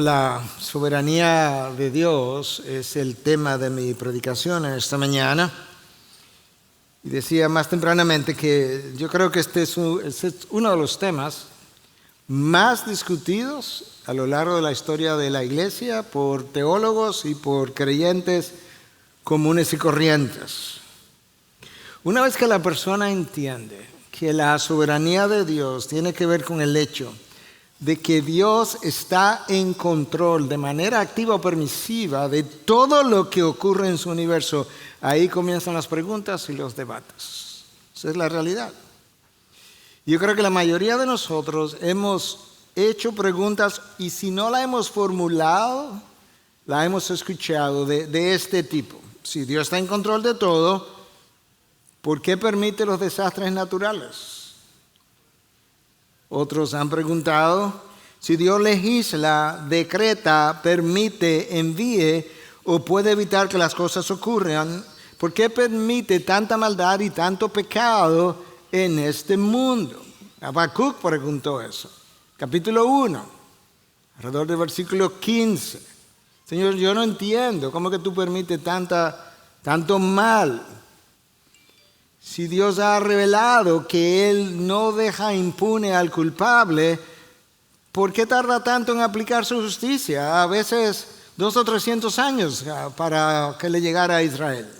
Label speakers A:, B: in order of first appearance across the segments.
A: La soberanía de Dios es el tema de mi predicación en esta mañana. Y decía más tempranamente que yo creo que este es uno de los temas más discutidos a lo largo de la historia de la Iglesia por teólogos y por creyentes comunes y corrientes. Una vez que la persona entiende que la soberanía de Dios tiene que ver con el hecho de que Dios está en control de manera activa o permisiva de todo lo que ocurre en su universo, ahí comienzan las preguntas y los debates. Esa es la realidad. Yo creo que la mayoría de nosotros hemos hecho preguntas y si no la hemos formulado, la hemos escuchado de este tipo. Si Dios está en control de todo, ¿por qué permite los desastres naturales? Otros han preguntado, si Dios legisla, decreta, permite, envíe o puede evitar que las cosas ocurran, ¿por qué permite tanta maldad y tanto pecado en este mundo? Habacuc preguntó eso. Capítulo 1, alrededor del versículo 15. Señor, yo no entiendo, ¿cómo que tú permites tanto mal? Si Dios ha revelado que Él no deja impune al culpable, ¿por qué tarda tanto en aplicar su justicia? A veces 200 o 300 años para que le llegara a Israel.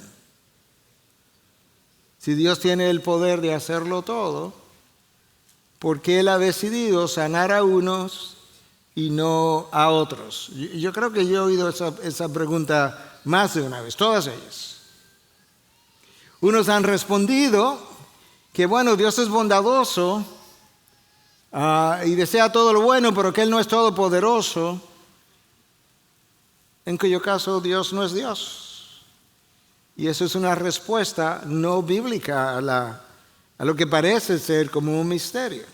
A: Si Dios tiene el poder de hacerlo todo, ¿por qué Él ha decidido sanar a unos y no a otros? Yo creo que yo he oído esa pregunta más de una vez, todas ellas. Unos han respondido que bueno, Dios es bondadoso y desea todo lo bueno, pero que Él no es todopoderoso, en cuyo caso Dios no es Dios. Y eso es una respuesta no bíblica a lo que parece ser como un misterio.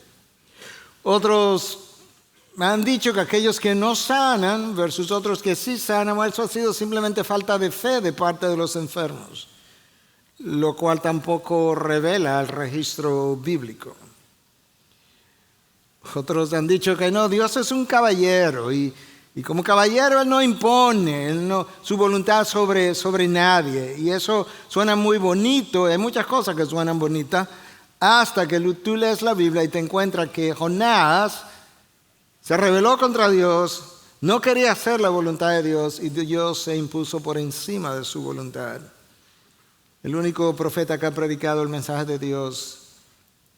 A: Otros han dicho que aquellos que no sanan versus otros que sí sanan, eso ha sido simplemente falta de fe de parte de los enfermos, lo cual tampoco revela el registro bíblico. Otros han dicho que no, Dios es un caballero y como caballero Él no impone su voluntad sobre nadie. Y eso suena muy bonito, hay muchas cosas que suenan bonitas, hasta que tú lees la Biblia y te encuentras que Jonás se rebeló contra Dios, no quería hacer la voluntad de Dios y Dios se impuso por encima de su voluntad. El único profeta que ha predicado el mensaje de Dios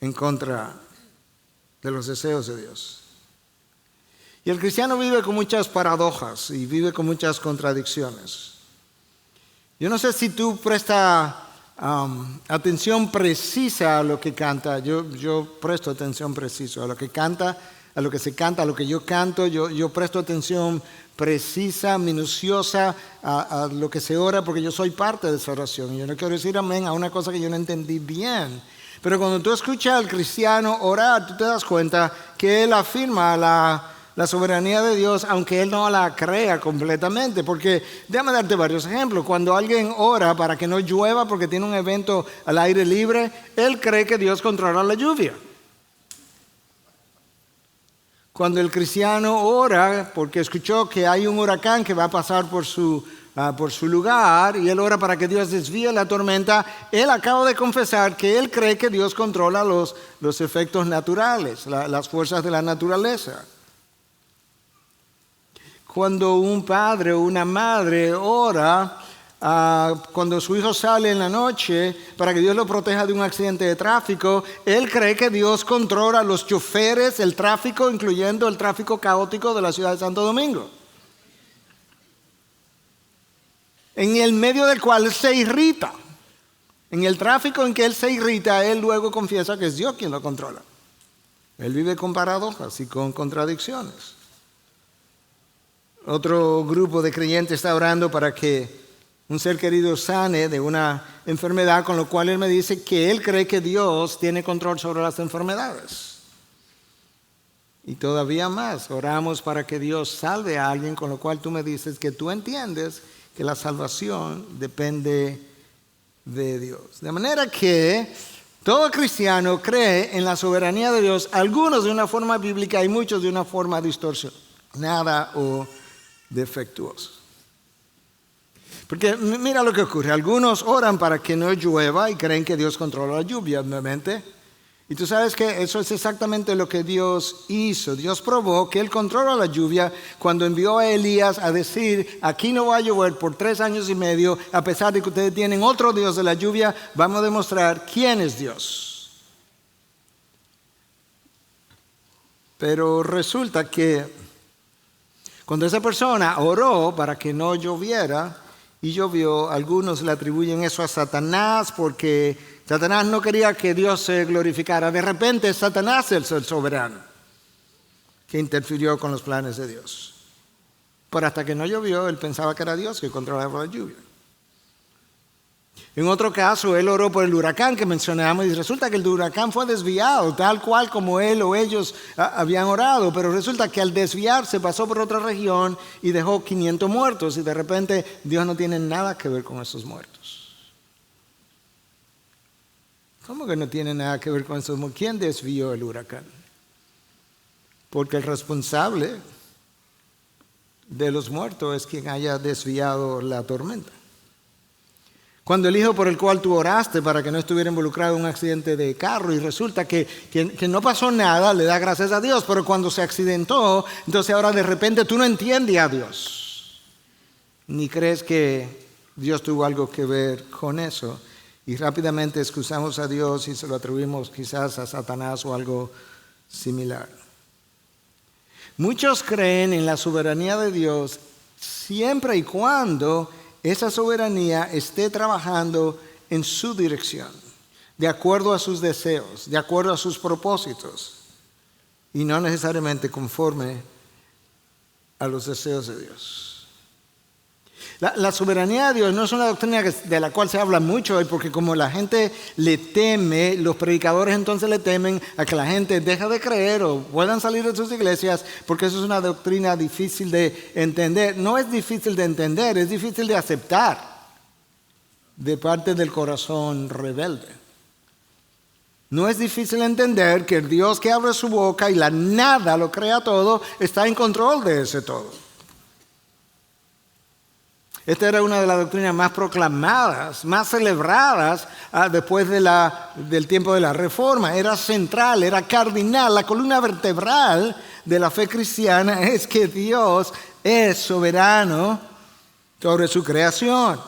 A: en contra de los deseos de Dios. Y el cristiano vive con muchas paradojas y vive con muchas contradicciones. Yo no sé si tú prestas atención precisa a lo que canta. Yo presto atención precisa a lo que canta, a lo que se canta, a lo que yo canto. Yo presto atención precisa, minuciosa a lo que se ora, porque yo soy parte de esa oración. Yo no quiero decir amén a una cosa que yo no entendí bien. Pero cuando tú escuchas al cristiano orar, tú te das cuenta que él afirma la soberanía de Dios, aunque él no la crea completamente. Porque déjame darte varios ejemplos. Cuando alguien ora para que no llueva porque tiene un evento al aire libre, él cree que Dios controla la lluvia. Cuando el cristiano ora porque escuchó que hay un huracán que va a pasar por su lugar y él ora para que Dios desvíe la tormenta, él acaba de confesar que él cree que Dios controla los efectos naturales, las fuerzas de la naturaleza. Cuando un padre o una madre ora, cuando su hijo sale en la noche para que Dios lo proteja de un accidente de tráfico, él cree que Dios controla los choferes, el tráfico, incluyendo el tráfico caótico de la ciudad de Santo Domingo, en el medio del cual él se irrita. En el tráfico en que él se irrita, él luego confiesa que es Dios quien lo controla. Él vive con paradojas y con contradicciones. Otro grupo de creyentes está orando para que un ser querido sane de una enfermedad, con lo cual él me dice que él cree que Dios tiene control sobre las enfermedades. Y todavía más, oramos para que Dios salve a alguien, con lo cual tú me dices que tú entiendes que la salvación depende de Dios. De manera que todo cristiano cree en la soberanía de Dios, algunos de una forma bíblica y muchos de una forma distorsionada o defectuoso. Porque mira lo que ocurre. Algunos oran para que no llueva y creen que Dios controla la lluvia, obviamente. Y tú sabes que eso es exactamente lo que Dios hizo. Dios probó que Él controla la lluvia cuando envió a Elías a decir, aquí no va a llover por 3 años y medio, a pesar de que ustedes tienen otro Dios de la lluvia, vamos a demostrar quién es Dios. Pero resulta que cuando esa persona oró para que no lloviera y llovió, algunos le atribuyen eso a Satanás porque Satanás no quería que Dios se glorificara. De repente Satanás es el soberano que interfirió con los planes de Dios. Pero hasta que no llovió, él pensaba que era Dios que controlaba la lluvia. En otro caso, él oró por el huracán que mencionamos y resulta que el huracán fue desviado, tal cual como él o ellos habían orado, pero resulta que al desviarse pasó por otra región y dejó 500 muertos y de repente Dios no tiene nada que ver con esos muertos. ¿Cómo que no tiene nada que ver con esos muertos? ¿Quién desvió el huracán? Porque el responsable de los muertos es quien haya desviado la tormenta. Cuando el hijo por el cual tú oraste para que no estuviera involucrado en un accidente de carro y resulta que no pasó nada, le da gracias a Dios, pero cuando se accidentó, entonces ahora de repente tú no entiendes a Dios, ni crees que Dios tuvo algo que ver con eso, y rápidamente excusamos a Dios y se lo atribuimos quizás a Satanás o algo similar. Muchos creen en la soberanía de Dios siempre y cuando esa soberanía esté trabajando en su dirección, de acuerdo a sus deseos, de acuerdo a sus propósitos, y no necesariamente conforme a los deseos de Dios. La soberanía de Dios no es una doctrina de la cual se habla mucho hoy, porque como la gente le teme, los predicadores entonces le temen a que la gente deje de creer o puedan salir de sus iglesias, porque eso es una doctrina difícil de entender. No es difícil de entender, es difícil de aceptar de parte del corazón rebelde. No es difícil entender que el Dios que abre su boca y la nada lo crea todo, está en control de ese todo. Esta era una de las doctrinas más proclamadas, más celebradas después del tiempo de la Reforma. Era central, era cardinal. La columna vertebral de la fe cristiana es que Dios es soberano sobre su creación.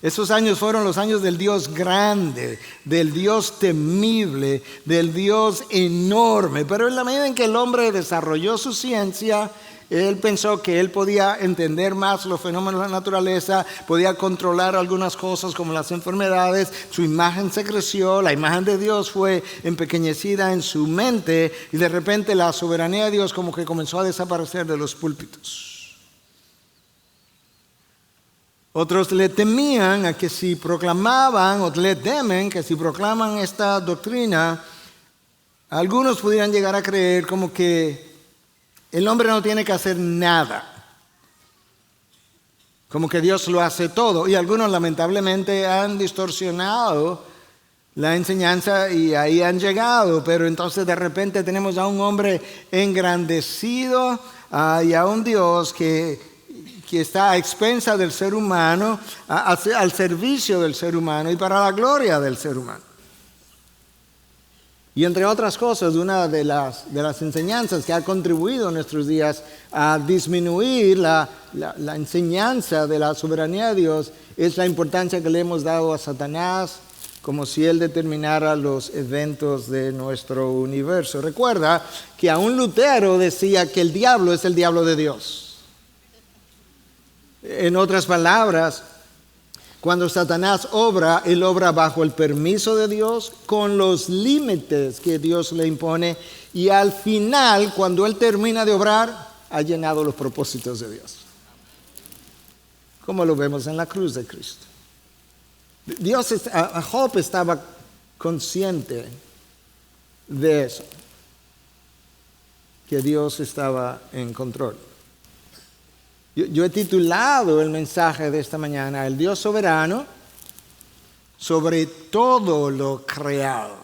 A: Esos años fueron los años del Dios grande, del Dios temible, del Dios enorme. Pero en la medida en que el hombre desarrolló su ciencia, él pensó que él podía entender más los fenómenos de la naturaleza, podía controlar algunas cosas como las enfermedades, su imagen se creció, la imagen de Dios fue empequeñecida en su mente y de repente la soberanía de Dios como que comenzó a desaparecer de los púlpitos. Otros le temían a que si proclamaban, o le temen que si proclaman esta doctrina, algunos pudieran llegar a creer como que el hombre no tiene que hacer nada, como que Dios lo hace todo. Y algunos lamentablemente han distorsionado la enseñanza y ahí han llegado. Pero entonces de repente tenemos a un hombre engrandecido y a un Dios que está a expensa del ser humano, al servicio del ser humano y para la gloria del ser humano. Y entre otras cosas, una de las enseñanzas que ha contribuido en nuestros días a disminuir la enseñanza de la soberanía de Dios es la importancia que le hemos dado a Satanás, como si él determinara los eventos de nuestro universo. Recuerda que aún Lutero decía que el diablo es el diablo de Dios. En otras palabras, cuando Satanás obra, él obra bajo el permiso de Dios, con los límites que Dios le impone, y al final, cuando él termina de obrar, ha llenado los propósitos de Dios. Como lo vemos en la cruz de Cristo. Job estaba consciente de eso, que Dios estaba en control. Yo he titulado el mensaje de esta mañana, el Dios soberano sobre todo lo creado.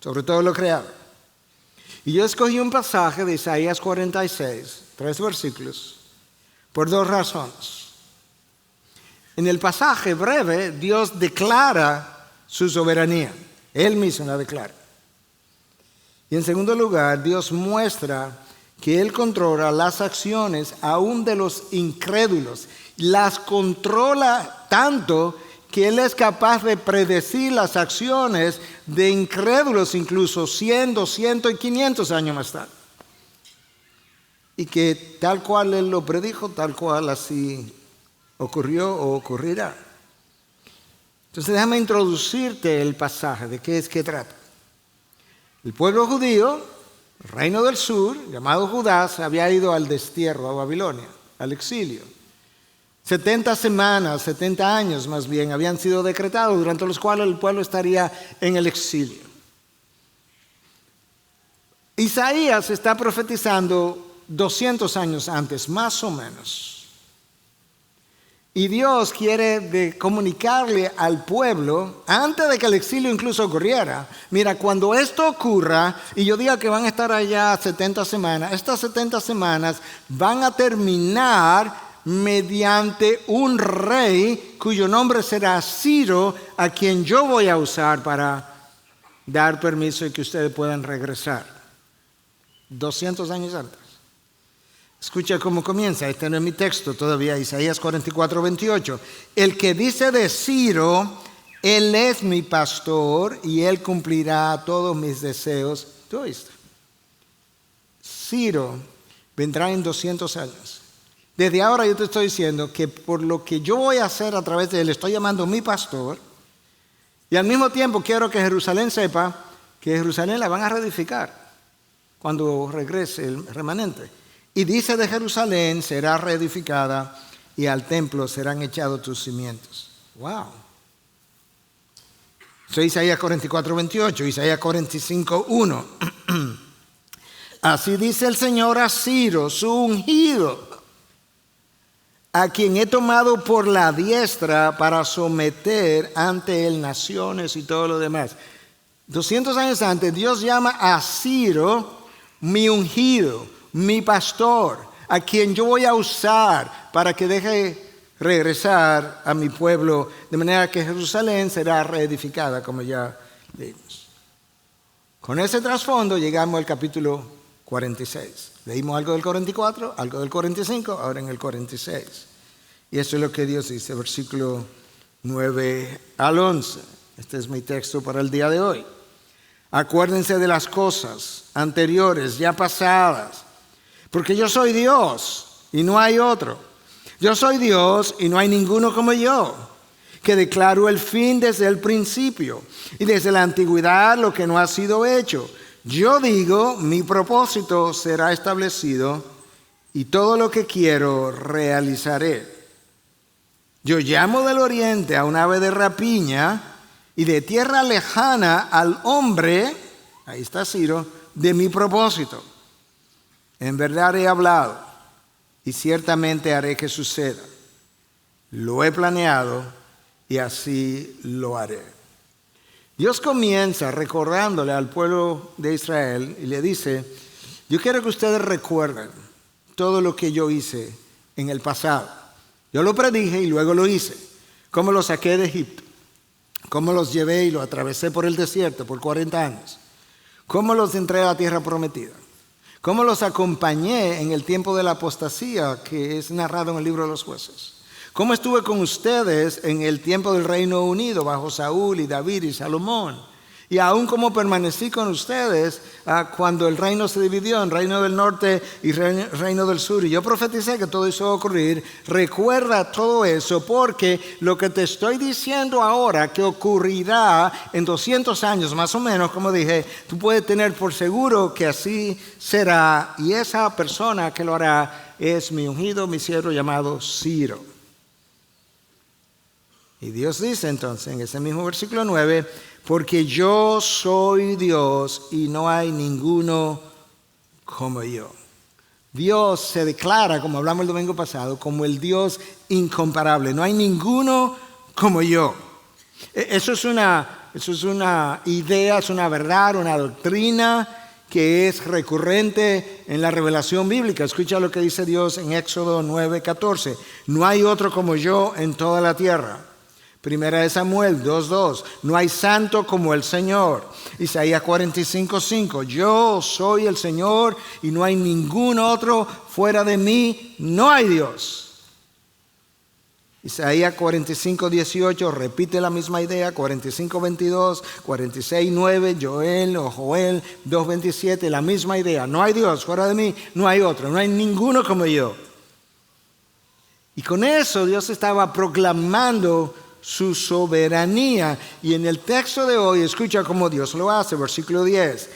A: Sobre todo lo creado. Y yo escogí un pasaje de Isaías 46, 3 versículos, por dos razones. En el pasaje breve, Dios declara su soberanía. Él mismo la declara. Y en segundo lugar, Dios muestra que Él controla las acciones aún de los incrédulos. Las controla tanto que Él es capaz de predecir las acciones de incrédulos incluso 100, 200 y 500 años más tarde. Y que tal cual Él lo predijo, tal cual así ocurrió o ocurrirá. Entonces déjame introducirte el pasaje, de qué es que trata. El pueblo judío, el reino del sur, llamado Judá, se había ido al destierro, a Babilonia, al exilio. 70 semanas, 70 años más bien, habían sido decretados, durante los cuales el pueblo estaría en el exilio. Isaías está profetizando 200 años antes, más o menos. Y Dios quiere comunicarle al pueblo, antes de que el exilio incluso ocurriera, mira, cuando esto ocurra, y yo diga que van a estar allá 70 semanas, estas 70 semanas van a terminar mediante un rey cuyo nombre será Ciro, a quien yo voy a usar para dar permiso y que ustedes puedan regresar. 200 años antes. Escucha cómo comienza, este no es mi texto todavía, Isaías 44, 28. El que dice de Ciro, Él es mi pastor y Él cumplirá todos mis deseos. ¿Tú oíste? Ciro vendrá en 200 años. Desde ahora yo te estoy diciendo que por lo que yo voy a hacer a través de Él, estoy llamando mi pastor, y al mismo tiempo quiero que Jerusalén sepa que Jerusalén la van a reedificar cuando regrese el remanente. Y dice de Jerusalén, será reedificada y al templo serán echados tus cimientos. Wow. Eso es Isaías 44, 28, Isaías 45, 1. Así dice el Señor a Ciro, su ungido, a quien he tomado por la diestra para someter ante él naciones y todo lo demás. 200 años antes, Dios llama a Ciro mi ungido, mi pastor, a quien yo voy a usar para que deje regresar a mi pueblo, de manera que Jerusalén será reedificada, como ya leímos. Con ese trasfondo llegamos al capítulo 46. Leímos algo del 44, algo del 45, ahora en el 46. Y eso es lo que Dios dice, versículo 9 al 11. Este es mi texto para el día de hoy. Acuérdense de las cosas anteriores, ya pasadas, porque yo soy Dios y no hay otro. Yo soy Dios y no hay ninguno como yo, que declaro el fin desde el principio y desde la antigüedad lo que no ha sido hecho. Yo digo, mi propósito será establecido y todo lo que quiero realizaré. Yo llamo del oriente a un ave de rapiña y de tierra lejana al hombre, ahí está Ciro, de mi propósito. En verdad he hablado y ciertamente haré que suceda. Lo he planeado y así lo haré. Dios comienza recordándole al pueblo de Israel y le dice, yo quiero que ustedes recuerden todo lo que yo hice en el pasado. Yo lo predije y luego lo hice. Cómo los saqué de Egipto, cómo los llevé y los atravesé por el desierto por 40 años, cómo los entré a la tierra prometida, cómo los acompañé en el tiempo de la apostasía que es narrado en el libro de los Jueces, cómo estuve con ustedes en el tiempo del Reino Unido bajo Saúl y David y Salomón, y aún cómo permanecí con ustedes cuando el reino se dividió en reino del norte y reino del sur, y yo profeticé que todo eso va a ocurrir. Recuerda todo eso, porque lo que te estoy diciendo ahora que ocurrirá en 200 años más o menos, como dije, tú puedes tener por seguro que así será, y esa persona que lo hará es mi ungido, mi siervo llamado Ciro. Y Dios dice entonces en ese mismo versículo 9, porque yo soy Dios y no hay ninguno como yo. Dios se declara, como hablamos el domingo pasado, como el Dios incomparable. No hay ninguno como yo. Eso es una idea, es una verdad, una doctrina que es recurrente en la revelación bíblica. Escucha lo que dice Dios en Éxodo 9:14. No hay otro como yo en toda la tierra. Primera de Samuel 2:2. No hay santo como el Señor. Isaías 45:5. Yo soy el Señor y no hay ningún otro. Fuera de mí no hay Dios. Isaías 45:18 repite la misma idea. 45:22, 46:9, Joel 2:27, la misma idea. No hay Dios, fuera de mí no hay otro, no hay ninguno como yo. Y con eso Dios estaba proclamando su soberanía. Y en el texto de hoy, escucha cómo Dios lo hace, versículo 10.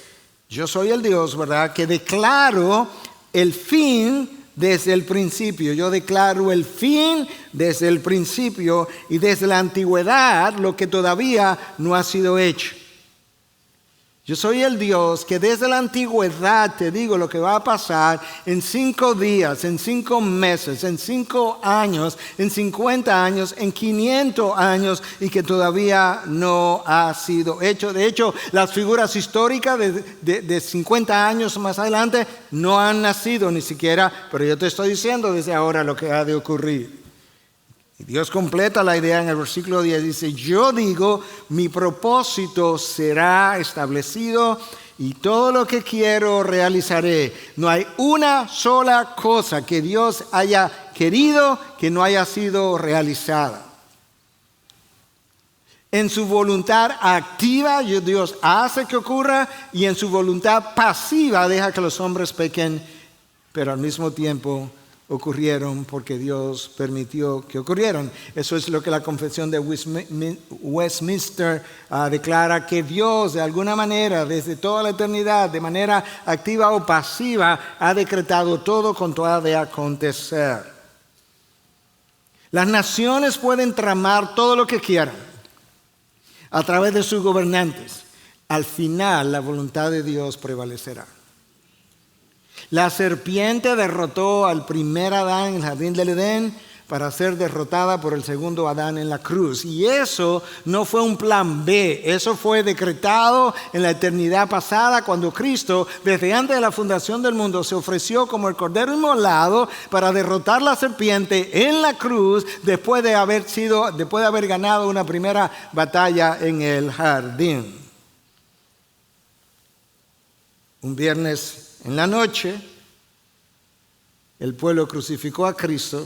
A: Yo soy el Dios, ¿verdad?, que declaro el fin desde el principio. Yo declaro el fin desde el principio y desde la antigüedad lo que todavía no ha sido hecho. Yo soy el Dios que desde la antigüedad te digo lo que va a pasar en 5 días, en 5 meses, en 5 años, en 50 años, en 500 años y que todavía no ha sido hecho. De hecho, las figuras históricas de 50 años más adelante no han nacido ni siquiera, pero yo te estoy diciendo desde ahora lo que ha de ocurrir. Y Dios completa la idea en el versículo 10, dice, yo digo, mi propósito será establecido y todo lo que quiero realizaré. No hay una sola cosa que Dios haya querido que no haya sido realizada. En su voluntad activa, Dios hace que ocurra, y en su voluntad pasiva deja que los hombres pequen, pero al mismo tiempo ocurrieron porque Dios permitió que ocurrieran. Eso es lo que la Confesión de Westminster declara, que Dios de alguna manera, desde toda la eternidad, de manera activa o pasiva, ha decretado todo cuanto ha de acontecer. Las naciones pueden tramar todo lo que quieran a través de sus gobernantes. Al final, la voluntad de Dios prevalecerá. La serpiente derrotó al primer Adán en el jardín del Edén para ser derrotada por el segundo Adán en la cruz. Y eso no fue un plan B, eso fue decretado en la eternidad pasada cuando Cristo, desde antes de la fundación del mundo, se ofreció como el cordero inmolado para derrotar la serpiente en la cruz después de haber ganado una primera batalla en el jardín. Un viernes en la noche, el pueblo crucificó a Cristo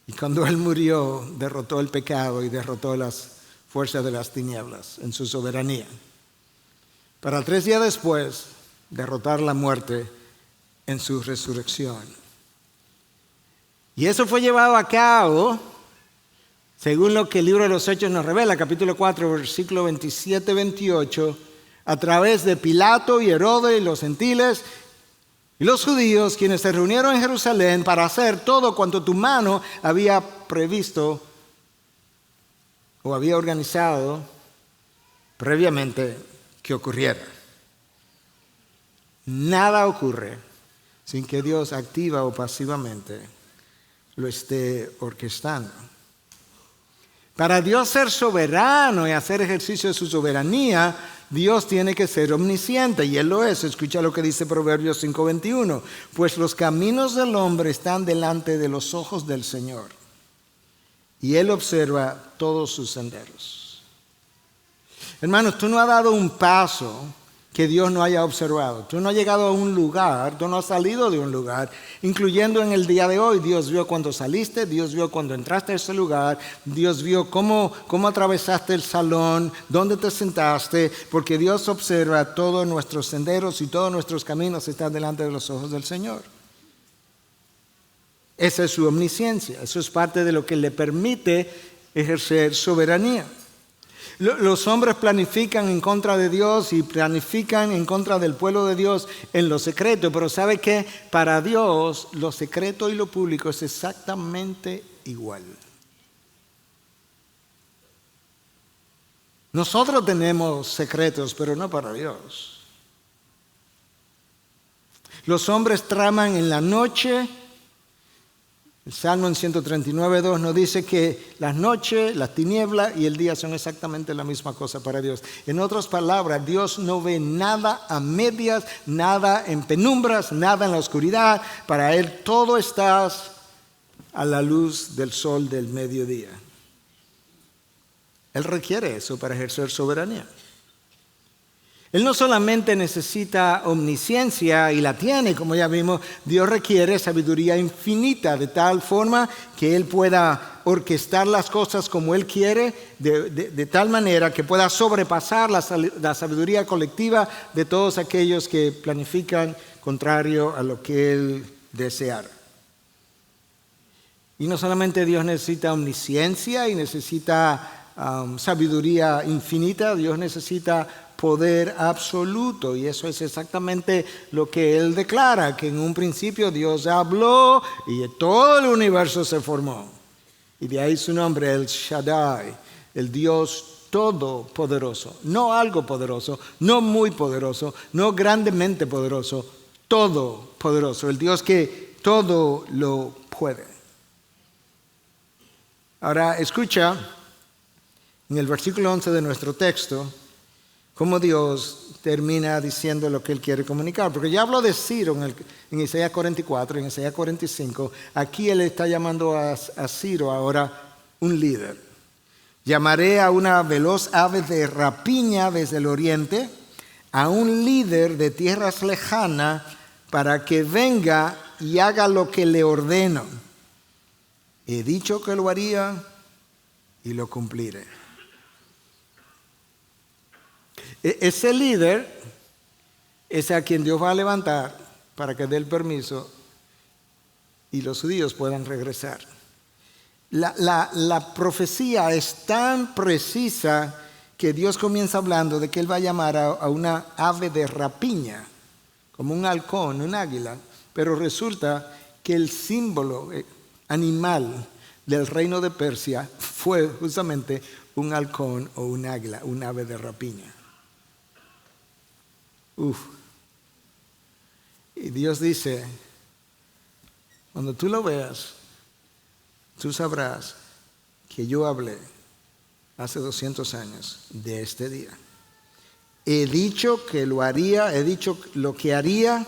A: y cuando Él murió, derrotó el pecado y derrotó las fuerzas de las tinieblas en su soberanía. Para 3 días después, derrotar la muerte en su resurrección. Y eso fue llevado a cabo, según lo que el libro de los Hechos nos revela, capítulo 4, versículo 27-28, a través de Pilato y Herodes y los gentiles y los judíos, quienes se reunieron en Jerusalén para hacer todo cuanto tu mano había previsto o había organizado previamente que ocurriera. Nada ocurre sin que Dios activa o pasivamente lo esté orquestando. Para Dios ser soberano y hacer ejercicio de su soberanía, Dios tiene que ser omnisciente, y Él lo es. Escucha lo que dice Proverbios 5:21. Pues los caminos del hombre están delante de los ojos del Señor, y Él observa todos sus senderos. Hermanos, tú no has dado un paso que Dios no haya observado. Tú no has llegado a un lugar, tú no has salido de un lugar, incluyendo en el día de hoy. Dios vio cuando saliste, Dios vio cuando entraste a ese lugar, Dios vio cómo atravesaste el salón, dónde te sentaste, porque Dios observa todos nuestros senderos y todos nuestros caminos están delante de los ojos del Señor. Esa es su omnisciencia, eso es parte de lo que le permite ejercer soberanía. Los hombres planifican en contra de Dios y planifican en contra del pueblo de Dios en lo secreto, pero ¿sabe qué? Para Dios lo secreto y lo público es exactamente igual. Nosotros tenemos secretos, pero no para Dios. Los hombres traman en la noche El Salmo en 139:2 nos dice que las noches, las tinieblas y el día son exactamente la misma cosa para Dios. En otras palabras, Dios no ve nada a medias, nada en penumbras, nada en la oscuridad. Para Él todo está a la luz del sol del mediodía. Él requiere eso para ejercer soberanía. Él no solamente necesita omnisciencia y la tiene, como ya vimos, Dios requiere sabiduría infinita, de tal forma que Él pueda orquestar las cosas como Él quiere, de tal manera que pueda sobrepasar la sabiduría colectiva de todos aquellos que planifican contrario a lo que Él deseara. Y no solamente Dios necesita omnisciencia y necesita sabiduría infinita, Dios necesita poder absoluto, y eso es exactamente lo que Él declara, que en un principio Dios habló y todo el universo se formó. Y de ahí su nombre, el Shaddai, el Dios todopoderoso, no algo poderoso, no muy poderoso, no grandemente poderoso, todopoderoso, el Dios que todo lo puede. Ahora escucha en el versículo 11 de nuestro texto cómo Dios termina diciendo lo que Él quiere comunicar. Porque ya habló de Ciro en Isaías 44, en Isaías 45. Aquí Él está llamando a Ciro ahora un líder. Llamaré a una veloz ave de rapiña desde el oriente, a un líder de tierras lejanas, para que venga y haga lo que le ordeno. He dicho que lo haría y lo cumpliré. Ese líder es a quien Dios va a levantar para que dé el permiso y los judíos puedan regresar. La profecía es tan precisa que Dios comienza hablando de que Él va a llamar a una ave de rapiña, como un halcón, un águila, pero resulta que el símbolo animal del reino de Persia fue justamente un halcón o un águila, un ave de rapiña. Y Dios dice, cuando tú lo veas, tú sabrás que yo hablé hace 200 años de este día. He dicho que lo haría, he dicho lo que haría,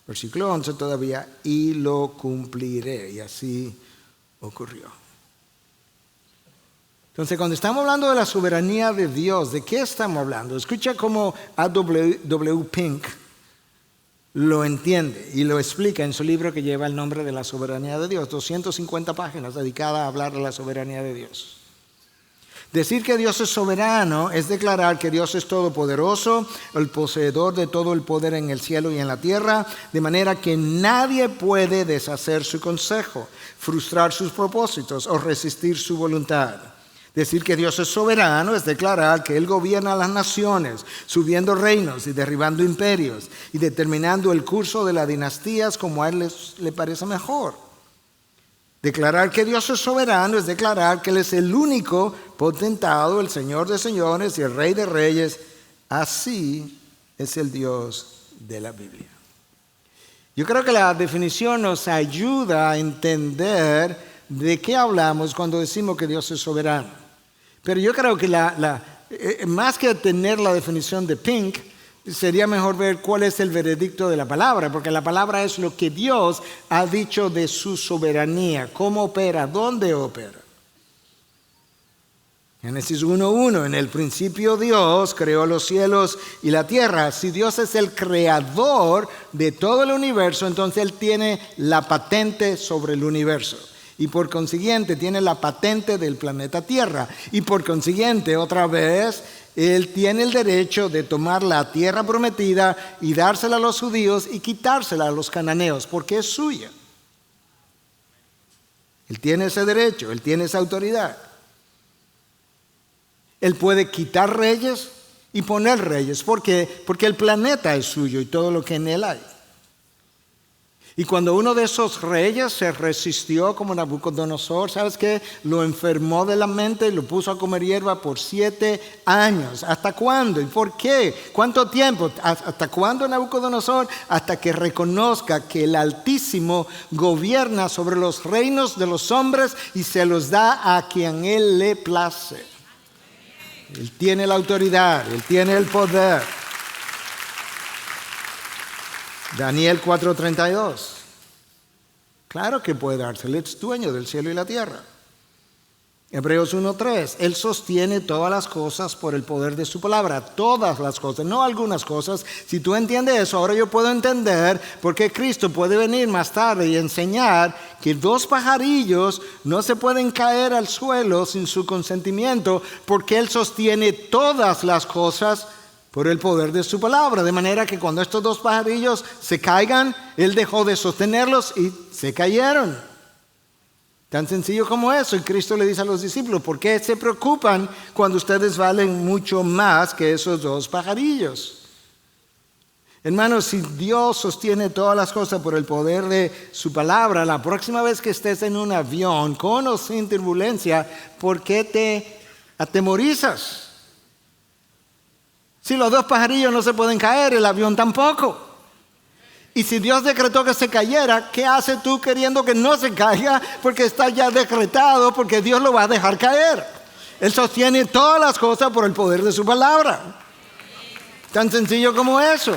A: versículo 11 todavía, y lo cumpliré. Y así ocurrió. Entonces, cuando estamos hablando de la soberanía de Dios, ¿de qué estamos hablando? Escucha cómo A.W. Pink lo entiende y lo explica en su libro que lleva el nombre de la soberanía de Dios. 250 páginas dedicadas a hablar de la soberanía de Dios. Decir que Dios es soberano es declarar que Dios es todopoderoso, el poseedor de todo el poder en el cielo y en la tierra, de manera que nadie puede deshacer su consejo, frustrar sus propósitos o resistir su voluntad. Decir que Dios es soberano es declarar que Él gobierna las naciones, subiendo reinos y derribando imperios y determinando el curso de las dinastías como a Él le parece mejor. Declarar que Dios es soberano es declarar que Él es el único potentado, el Señor de señores y el Rey de reyes. Así es el Dios de la Biblia. Yo creo que la definición nos ayuda a entender de qué hablamos cuando decimos que Dios es soberano. Pero yo creo que más que tener la definición de Pink, sería mejor ver cuál es el veredicto de la palabra, porque la palabra es lo que Dios ha dicho de su soberanía, cómo opera, dónde opera. Génesis 1:1, en el principio Dios creó los cielos y la tierra. Si Dios es el creador de todo el universo, entonces Él tiene la patente sobre el universo. Y por consiguiente tiene la patente del planeta Tierra. Y por consiguiente, otra vez, Él tiene el derecho de tomar la tierra prometida y dársela a los judíos y quitársela a los cananeos, porque es suya. Él tiene ese derecho, Él tiene esa autoridad. Él puede quitar reyes y poner reyes. ¿Por qué? Porque el planeta es suyo y todo lo que en él hay. Y cuando uno de esos reyes se resistió como Nabucodonosor, ¿sabes qué? Lo enfermó de la mente y lo puso a comer hierba por 7 años. ¿Hasta cuándo? ¿Y por qué? ¿Cuánto tiempo? ¿Hasta cuándo Nabucodonosor? Hasta que reconozca que el Altísimo gobierna sobre los reinos de los hombres y se los da a quien Él le place. Él tiene la autoridad, Él tiene el poder. Daniel 4:32. Claro que puede dárselo, es dueño del cielo y la tierra. Hebreos 1:3. Él sostiene todas las cosas por el poder de su palabra. Todas las cosas, no algunas cosas. Si tú entiendes eso, ahora yo puedo entender por qué Cristo puede venir más tarde y enseñar que 2 pajarillos no se pueden caer al suelo sin su consentimiento, porque Él sostiene todas las cosas por el poder de su palabra. De manera que cuando estos 2 pajarillos se caigan, Él dejó de sostenerlos y se cayeron. Tan sencillo como eso. Y Cristo le dice a los discípulos, ¿por qué se preocupan cuando ustedes valen mucho más que esos 2 pajarillos? Hermanos, si Dios sostiene todas las cosas por el poder de su palabra, la próxima vez que estés en un avión, con o sin turbulencia, ¿por qué te atemorizas? Si los 2 pajarillos no se pueden caer, el avión tampoco. Y si Dios decretó que se cayera, ¿qué haces tú queriendo que no se caiga? Porque está ya decretado, porque Dios lo va a dejar caer. Él sostiene todas las cosas por el poder de su palabra. Tan sencillo como eso.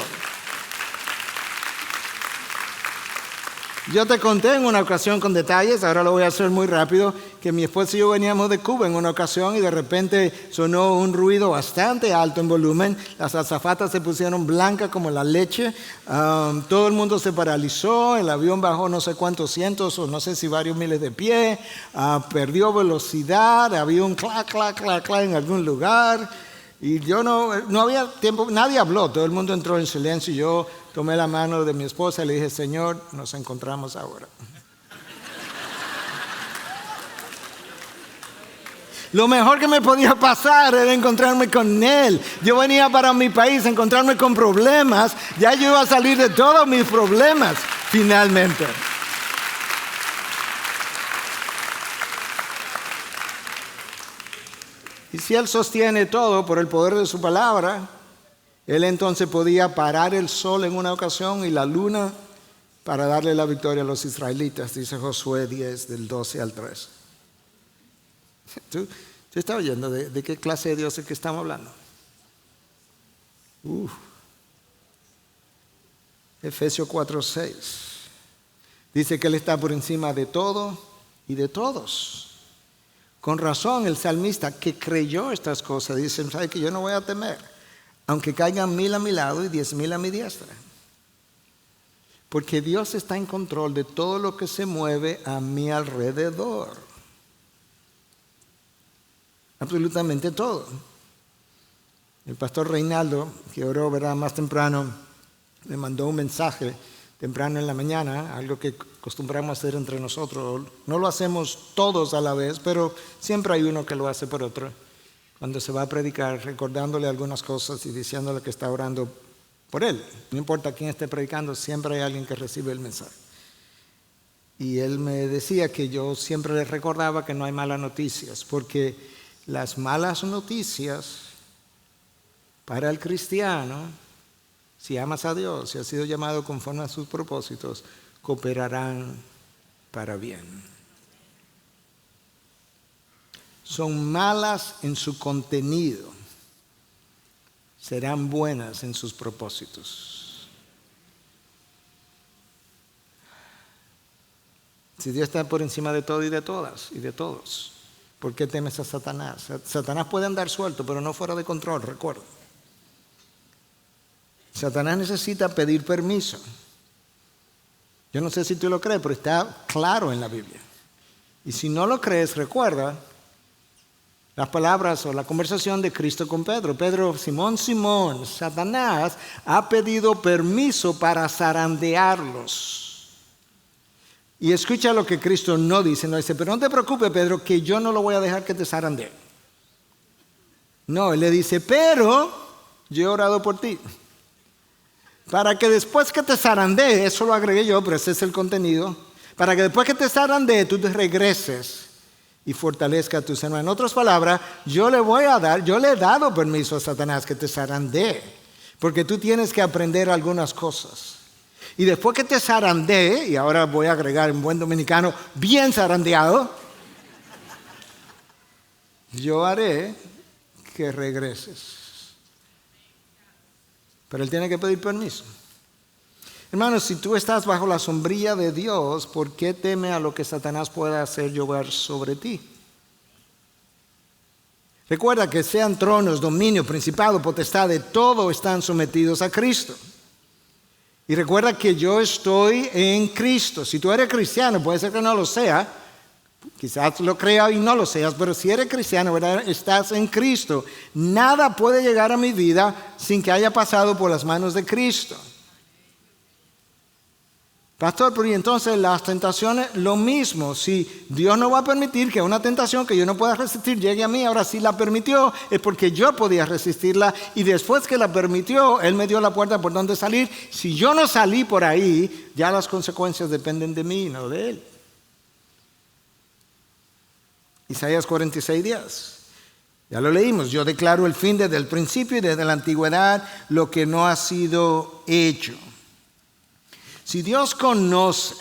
A: Yo te conté en una ocasión con detalles, ahora lo voy a hacer muy rápido, que mi esposa y yo veníamos de Cuba en una ocasión y de repente sonó un ruido bastante alto en volumen. Las azafatas se pusieron blancas como la leche, todo el mundo se paralizó, el avión bajó no sé cuántos cientos o no sé si varios miles de pies, perdió velocidad, había un clac, clac, clac, clac en algún lugar. Y yo no había tiempo, nadie habló, todo el mundo entró en silencio y yo tomé la mano de mi esposa y le dije, Señor, nos encontramos ahora. Lo mejor que me podía pasar era encontrarme con Él. Yo venía para mi país a encontrarme con problemas, ya yo iba a salir de todos mis problemas, finalmente. Y si Él sostiene todo por el poder de su palabra, Él entonces podía parar el sol en una ocasión y la luna para darle la victoria a los israelitas, dice Josué 10, del 12 al 13. ¿Tú estás oyendo de qué clase de Dios es que estamos hablando? Efesios 4:6. Dice que Él está por encima de todo y de todos. Con razón el salmista que creyó estas cosas dice, ¿sabe que yo no voy a temer? Aunque caigan 1000 a mi lado y 10,000 a mi diestra. Porque Dios está en control de todo lo que se mueve a mi alrededor. Absolutamente todo. El pastor Reinaldo, que oró más temprano, me mandó un mensaje temprano en la mañana, algo que acostumbramos a hacer entre nosotros. No lo hacemos todos a la vez, pero siempre hay uno que lo hace por otro. Cuando se va a predicar, recordándole algunas cosas y diciéndole que está orando por él. No importa quién esté predicando, siempre hay alguien que recibe el mensaje. Y él me decía que yo siempre le recordaba que no hay malas noticias, porque las malas noticias para el cristiano, si amas a Dios, si has sido llamado conforme a sus propósitos, cooperarán para bien. Son malas en su contenido, serán buenas en sus propósitos. Si Dios está por encima de todo y de todas y de todos, ¿por qué temes a Satanás? Satanás puede andar suelto, pero no fuera de control, recuerda. Satanás necesita pedir permiso. Yo no sé si tú lo crees, pero está claro en la Biblia. Y si no lo crees, recuerda las palabras o la conversación de Cristo con Pedro. Pedro, Simón, Simón, Satanás ha pedido permiso para zarandearlos. Y escucha lo que Cristo no dice. No dice, pero no te preocupes, Pedro, que yo no lo voy a dejar que te zarandee. No, él le dice, pero yo he orado por ti. para que después que te zarandee, eso lo agregué yo, pero ese es el contenido, para que después que te zarandee, tú te regreses y fortalezca a tus hermanos. En otras palabras, yo le he dado permiso a Satanás que te zarandee, porque tú tienes que aprender algunas cosas. Y después que te zarandee, y ahora voy a agregar en buen dominicano, bien zarandeado, yo haré que regreses. Pero él tiene que pedir permiso. Hermanos, si tú estás bajo la sombrilla de Dios, ¿por qué teme a lo que Satanás pueda hacer llover sobre ti? Recuerda que sean tronos, dominio, principado, potestad, de todo están sometidos a Cristo. Y recuerda que yo estoy en Cristo. Si tú eres cristiano, puede ser que no lo sea, quizás lo crea y no lo seas, pero si eres cristiano, ¿verdad? Estás en Cristo. Nada puede llegar a mi vida sin que haya pasado por las manos de Cristo. Pastor, pero y entonces las tentaciones, lo mismo. Si Dios no va a permitir que una tentación que yo no pueda resistir llegue a mí, ahora sí la permitió, es porque yo podía resistirla. Y después que la permitió, Él me dio la puerta por donde salir. Si yo no salí por ahí, ya las consecuencias dependen de mí, no de Él. Isaías 46:10. Ya lo leímos. Yo declaro el fin desde el principio y desde la antigüedad lo que no ha sido hecho. Si Dios conoce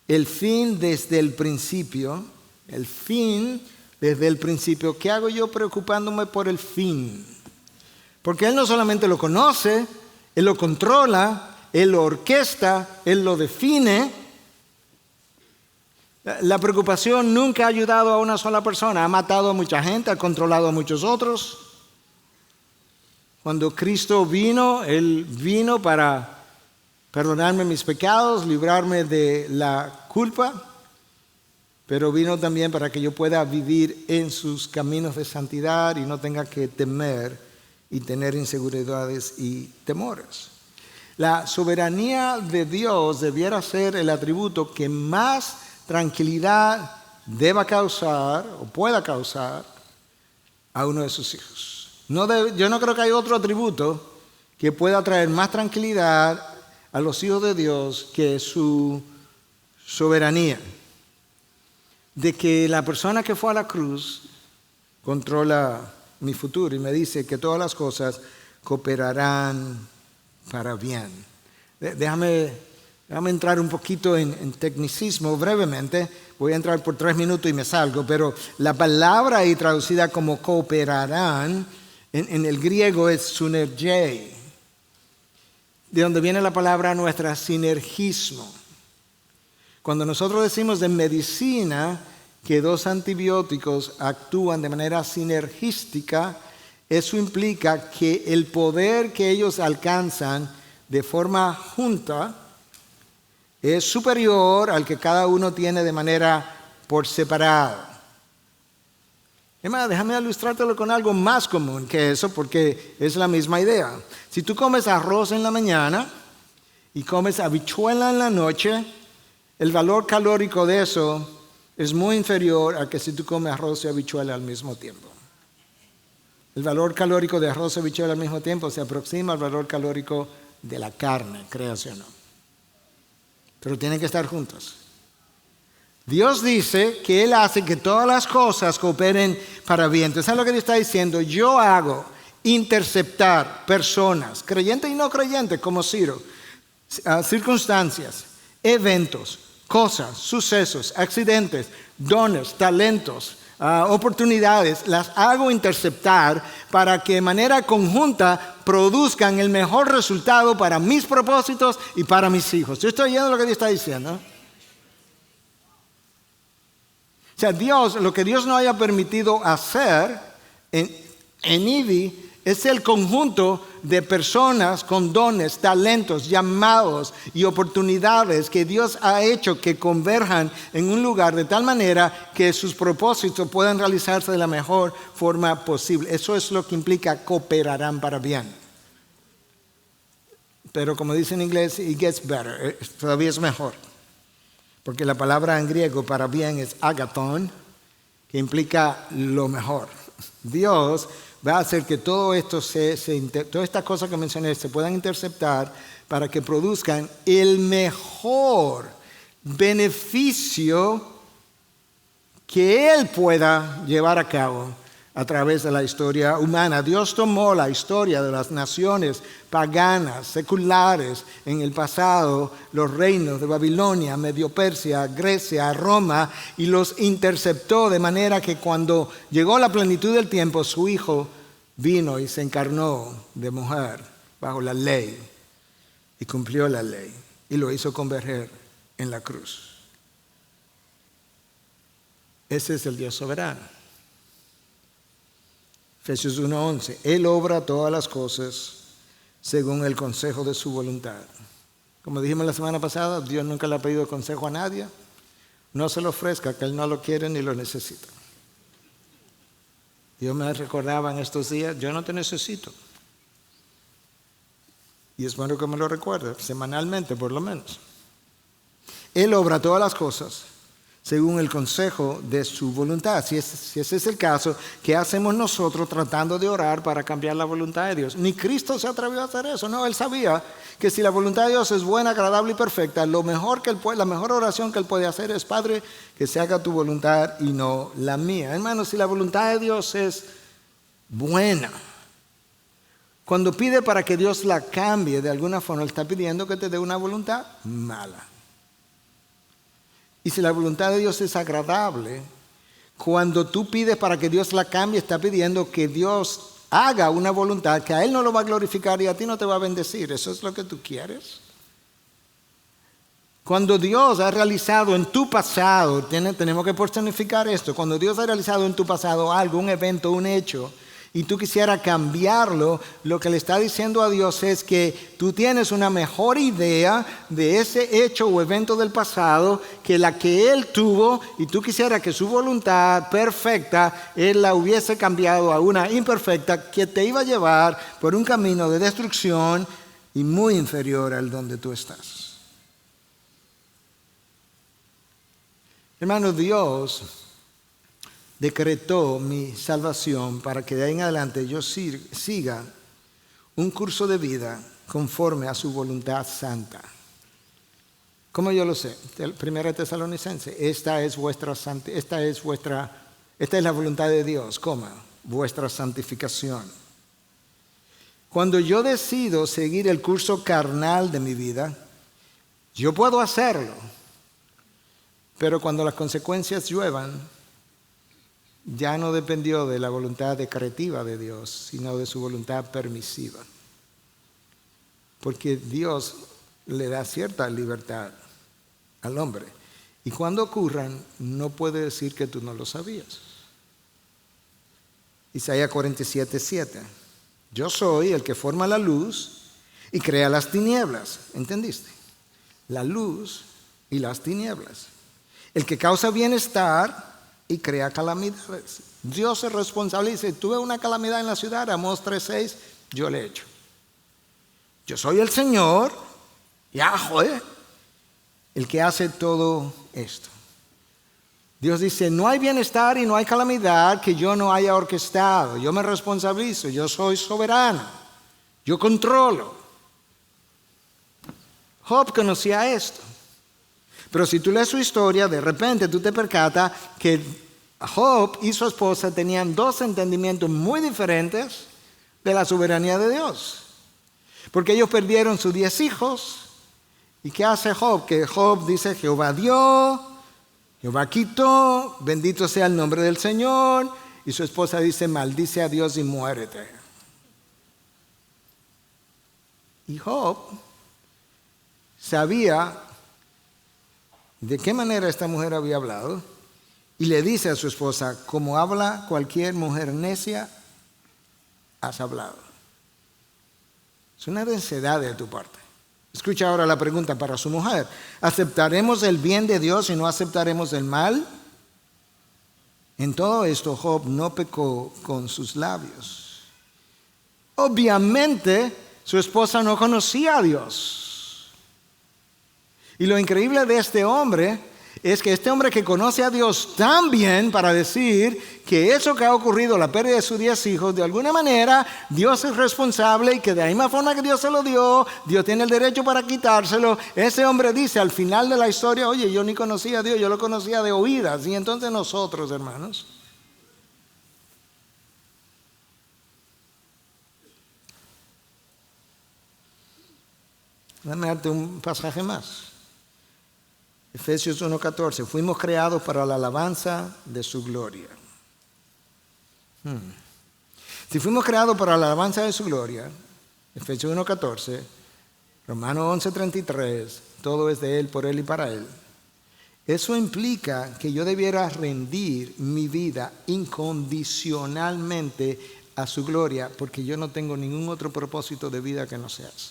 A: el fin desde el principio, ¿qué hago yo preocupándome por el fin? Porque Él no solamente lo conoce, Él lo controla, Él lo orquesta, Él lo define. La preocupación nunca ha ayudado a una sola persona, ha matado a mucha gente, ha controlado a muchos otros. Cuando Cristo vino, Él vino para perdonarme mis pecados, librarme de la culpa, pero vino también para que yo pueda vivir en sus caminos de santidad y no tenga que temer y tener inseguridades y temores. La soberanía de Dios debiera ser el atributo que más tranquilidad deba causar o pueda causar a uno de sus hijos. Yo no creo que haya otro atributo que pueda traer más tranquilidad a los hijos de Dios que su soberanía. De que la persona que fue a la cruz controla mi futuro y me dice que todas las cosas cooperarán para bien. Déjame entrar un poquito en tecnicismo brevemente. Voy a entrar por 3 minutos y me salgo, pero la palabra ahí traducida como cooperarán en el griego es synergei, de donde viene la palabra nuestra sinergismo. Cuando nosotros decimos de medicina que 2 antibióticos actúan de manera sinergística, eso implica que el poder que ellos alcanzan de forma junta es superior al que cada uno tiene de manera por separado. Hermano, déjame ilustrártelo con algo más común que eso, porque es la misma idea. Si tú comes arroz en la mañana y comes habichuela en la noche, el valor calórico de eso es muy inferior a que si tú comes arroz y habichuela al mismo tiempo. El valor calórico de arroz y habichuela al mismo tiempo se aproxima al valor calórico de la carne, créase o no. Pero tienen que estar juntos. Dios dice que Él hace que todas las cosas cooperen para bien. Entonces, ¿sabes lo que Dios está diciendo? Yo hago interceptar personas, creyentes y no creyentes, como Ciro, circunstancias, eventos, cosas, sucesos, accidentes, dones, talentos, oportunidades, las hago interceptar para que de manera conjunta produzcan el mejor resultado para mis propósitos y para mis hijos. ¿Yo estoy oyendo lo que Dios está diciendo? O sea, lo que Dios no haya permitido hacer en IBI es el conjunto de personas con dones, talentos, llamados y oportunidades que Dios ha hecho que converjan en un lugar de tal manera que sus propósitos puedan realizarse de la mejor forma posible. Eso es lo que implica cooperarán para bien. Pero como dice en inglés, it gets better, todavía es mejor. Porque la palabra en griego para bien es agathon, que implica lo mejor. Dios va a hacer que todo esto todas estas cosas que mencioné se puedan interceptar para que produzcan el mejor beneficio que Él pueda llevar a cabo a través de la historia humana. Dios tomó la historia de las naciones paganas, seculares, en el pasado, los reinos de Babilonia, Medio Persia, Grecia, Roma, y los interceptó de manera que cuando llegó la plenitud del tiempo, su Hijo vino y se encarnó de mujer bajo la ley y cumplió la ley y lo hizo converger en la cruz. Ese es el Dios soberano. Efesios 1:11. Él obra todas las cosas según el consejo de su voluntad. Como dijimos la semana pasada, Dios nunca le ha pedido consejo a nadie. No se lo ofrezca, que Él no lo quiere ni lo necesita. Dios me recordaba en estos días, yo no te necesito. Y es bueno que me lo recuerde, semanalmente por lo menos. Él obra todas las cosas según el consejo de su voluntad. Si ese es el caso, ¿qué hacemos nosotros tratando de orar para cambiar la voluntad de Dios? Ni Cristo se atrevió a hacer eso. No, Él sabía que si la voluntad de Dios es buena, agradable y perfecta, la mejor oración que Él puede hacer es: Padre, que se haga tu voluntad y no la mía. Hermanos, si la voluntad de Dios es buena, cuando pide para que Dios la cambie de alguna forma, Él está pidiendo que te dé una voluntad mala. Y si la voluntad de Dios es agradable, cuando tú pides para que Dios la cambie, está pidiendo que Dios haga una voluntad que a Él no lo va a glorificar y a ti no te va a bendecir. ¿Eso es lo que tú quieres? Cuando Dios ha realizado en tu pasado, tenemos que personificar esto, cuando Dios ha realizado en tu pasado algo, un evento, un hecho, y tú quisieras cambiarlo, lo que le está diciendo a Dios es que tú tienes una mejor idea de ese hecho o evento del pasado que la que Él tuvo, y tú quisieras que su voluntad perfecta Él la hubiese cambiado a una imperfecta que te iba a llevar por un camino de destrucción y muy inferior al donde tú estás. Hermano, Dios decretó mi salvación para que de ahí en adelante yo siga un curso de vida conforme a su voluntad santa. ¿Cómo yo lo sé? 1 Tesalonicenses. Esta es la voluntad de Dios, vuestra santificación. Cuando yo decido seguir el curso carnal de mi vida, yo puedo hacerlo, pero cuando las consecuencias lluevan, ya no dependió de la voluntad decretiva de Dios, sino de su voluntad permisiva. Porque Dios le da cierta libertad al hombre. Y cuando ocurran, no puede decir que tú no lo sabías. Isaías 47:7. Yo soy el que forma la luz y crea las tinieblas. ¿Entendiste? La luz y las tinieblas. El que causa bienestar y crea calamidades. Dios se responsabiliza. Tuve una calamidad en la ciudad, Amós 3:6, yo le he hecho. Yo soy el Señor, Yahweh, el que hace todo esto. Dios dice, no hay bienestar y no hay calamidad que yo no haya orquestado. Yo me responsabilizo, yo soy soberano, yo controlo. Job conocía esto. Pero si tú lees su historia, de repente tú te percatas que Job y su esposa tenían dos entendimientos muy diferentes de la soberanía de Dios. Porque ellos perdieron sus 10 hijos. ¿Y qué hace Job? Que Job dice, Jehová dio, Jehová quitó, bendito sea el nombre del Señor. Y su esposa dice, maldice a Dios y muérete. Y Job sabía de qué manera esta mujer había hablado y le dice a su esposa, como habla cualquier mujer necia, has hablado. Es una necedad de tu parte. Escucha ahora la pregunta para su mujer. ¿Aceptaremos el bien de Dios y no aceptaremos el mal? En todo esto Job no pecó con sus labios. Obviamente su esposa no conocía a Dios. Y lo increíble de este hombre es que este hombre que conoce a Dios tan bien para decir que eso que ha ocurrido, la pérdida de sus 10 hijos, de alguna manera Dios es responsable y que de la misma forma que Dios se lo dio, Dios tiene el derecho para quitárselo. Ese hombre dice al final de la historia, oye, yo ni conocía a Dios, yo lo conocía de oídas. Y entonces nosotros, hermanos, déjame darte un pasaje más. Efesios 1:14, fuimos creados para la alabanza de su gloria. Si fuimos creados para la alabanza de su gloria, Efesios 1:14, Romanos 11:33, todo es de Él, por Él y para Él. Eso implica que yo debiera rendir mi vida incondicionalmente a su gloria, porque yo no tengo ningún otro propósito de vida que no sea ese.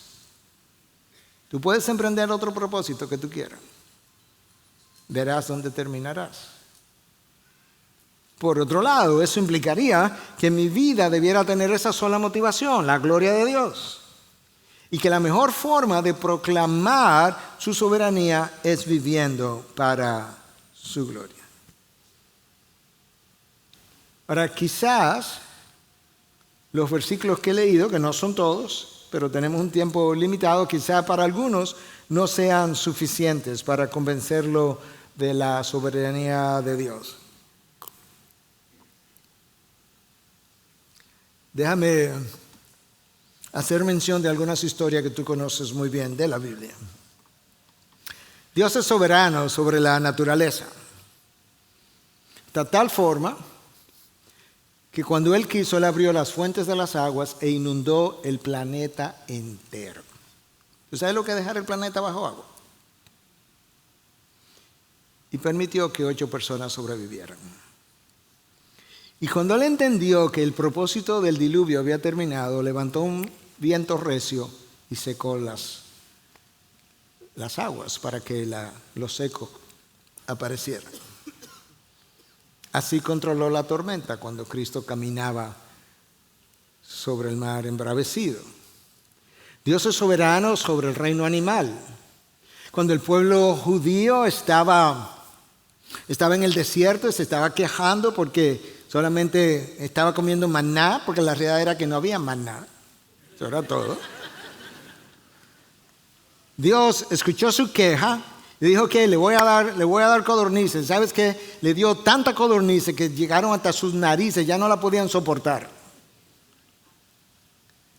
A: Tú puedes emprender otro propósito que tú quieras. Verás dónde terminarás. Por otro lado, eso implicaría que mi vida debiera tener esa sola motivación, la gloria de Dios. Y que la mejor forma de proclamar su soberanía es viviendo para su gloria. Ahora, quizás los versículos que he leído, que no son todos, pero tenemos un tiempo limitado, quizás para algunos no sean suficientes para convencerlo de la soberanía de Dios. Déjame hacer mención de algunas historias que tú conoces muy bien de la Biblia. Dios es soberano sobre la naturaleza, de tal forma que cuando Él quiso, Él abrió las fuentes de las aguas e inundó el planeta entero. ¿Tú sabes lo que es dejar el planeta bajo agua? Y permitió que 8 personas sobrevivieran. Y cuando Él entendió que el propósito del diluvio había terminado, levantó un viento recio y secó las aguas para que lo seco apareciera. Así controló la tormenta cuando Cristo caminaba sobre el mar embravecido. Dios es soberano sobre el reino animal. Cuando el pueblo judío estaba en el desierto y se estaba quejando porque solamente estaba comiendo maná, porque la realidad era que no había maná. Eso era todo. Dios escuchó su queja y dijo que le voy a dar codornices. ¿Sabes qué? Le dio tanta codornices que llegaron hasta sus narices, ya no la podían soportar.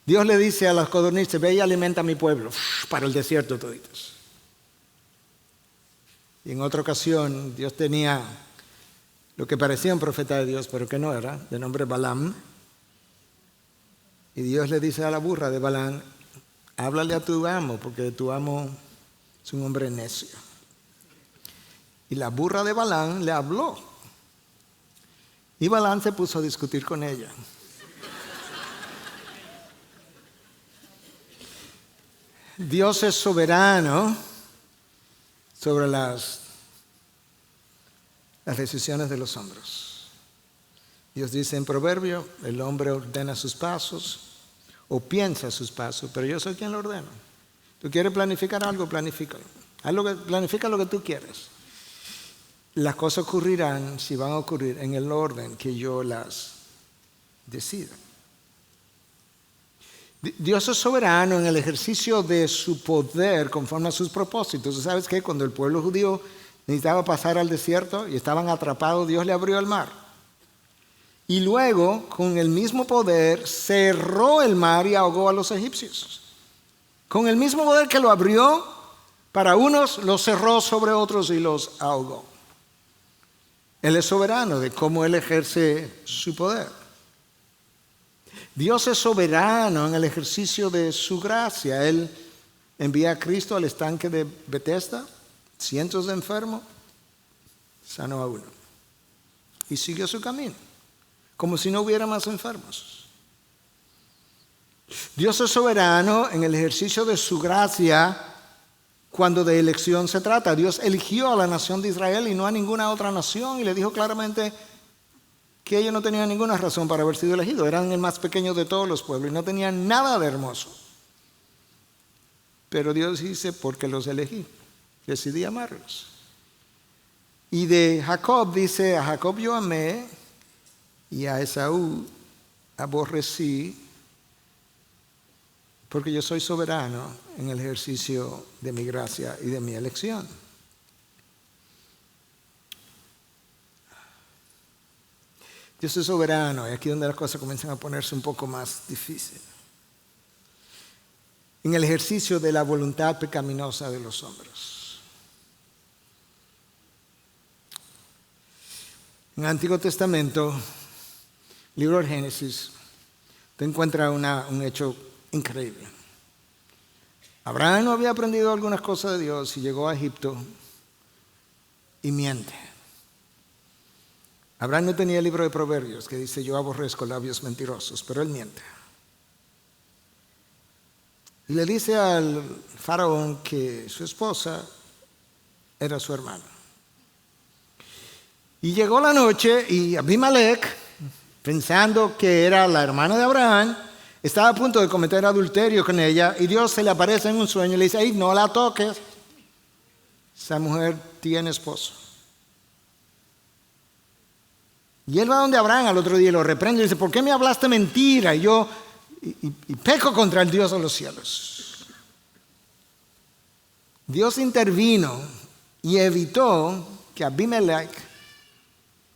A: Dios le dice a las codornices, ve y alimenta a mi pueblo para el desierto toditos. Y en otra ocasión, Dios tenía lo que parecía un profeta de Dios, pero que no era, de nombre Balaam. Y Dios le dice a la burra de Balaam, háblale a tu amo, porque tu amo es un hombre necio. Y la burra de Balaam le habló. Y Balaam se puso a discutir con ella. Dios es soberano sobre las decisiones de los hombres. Dios dice en Proverbio, el hombre ordena sus pasos o piensa sus pasos, pero yo soy quien lo ordena. Tú quieres planificar algo, planifícalo. Planifica lo que tú quieres. Las cosas ocurrirán si van a ocurrir en el orden que yo las decida. Dios es soberano en el ejercicio de su poder conforme a sus propósitos. ¿Sabes qué? Cuando el pueblo judío necesitaba pasar al desierto y estaban atrapados, Dios le abrió el mar. Y luego, con el mismo poder, cerró el mar y ahogó a los egipcios. Con el mismo poder que lo abrió, para unos lo cerró sobre otros y los ahogó. Él es soberano de cómo Él ejerce su poder. Dios es soberano en el ejercicio de su gracia. Él envía a Cristo al estanque de Bethesda, cientos de enfermos, sanó a uno. Y siguió su camino, como si no hubiera más enfermos. Dios es soberano en el ejercicio de su gracia cuando de elección se trata. Dios eligió a la nación de Israel y no a ninguna otra nación y le dijo claramente que ellos no tenían ninguna razón para haber sido elegidos. Eran el más pequeño de todos los pueblos y no tenían nada de hermoso. Pero Dios dice, porque los elegí, decidí amarlos. Y de Jacob dice, a Jacob yo amé y a Esaú aborrecí, porque yo soy soberano en el ejercicio de mi gracia y de mi elección. Dios es soberano, y aquí es donde las cosas comienzan a ponerse un poco más difíciles. En el ejercicio de la voluntad pecaminosa de los hombres. En el Antiguo Testamento, libro del Génesis, te encuentras un hecho increíble. Abraham no había aprendido algunas cosas de Dios y llegó a Egipto y miente. Abraham no tenía el libro de Proverbios que dice yo aborrezco labios mentirosos, pero él miente. Y le dice al faraón que su esposa era su hermana. Y llegó la noche y Abimelech, pensando que era la hermana de Abraham, estaba a punto de cometer adulterio con ella y Dios se le aparece en un sueño y le dice, ¡ay, no la toques! Esa mujer tiene esposo. Y él va donde Abraham al otro día y lo reprende y dice, ¿por qué me hablaste mentira? Y yo peco contra el Dios de los cielos. Dios intervino y evitó que Abimelech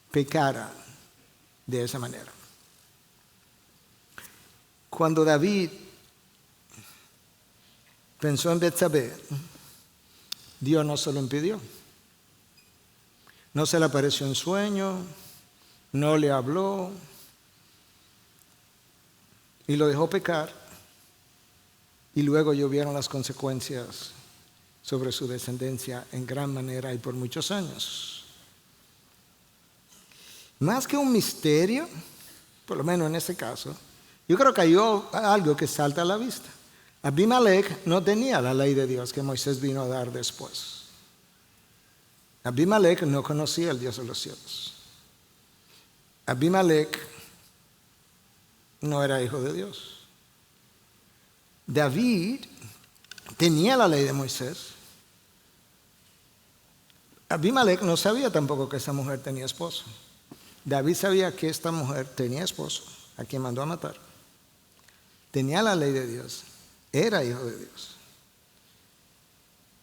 A: pecara de esa manera. Cuando David pensó en Betsabé, Dios no se lo impidió. No se le apareció en sueño, no le habló y lo dejó pecar. Y luego llovieron las consecuencias sobre su descendencia en gran manera y por muchos años. Más que un misterio, por lo menos en este caso, yo creo que hay algo que salta a la vista. Abimelech no tenía la ley de Dios que Moisés vino a dar después. Abimelech no conocía al Dios de los cielos. Abimelech no era hijo de Dios. David tenía la ley de Moisés. Abimelech no sabía tampoco que esa mujer tenía esposo. David sabía que esta mujer tenía esposo, a quien mandó a matar. Tenía la ley de Dios, era hijo de Dios.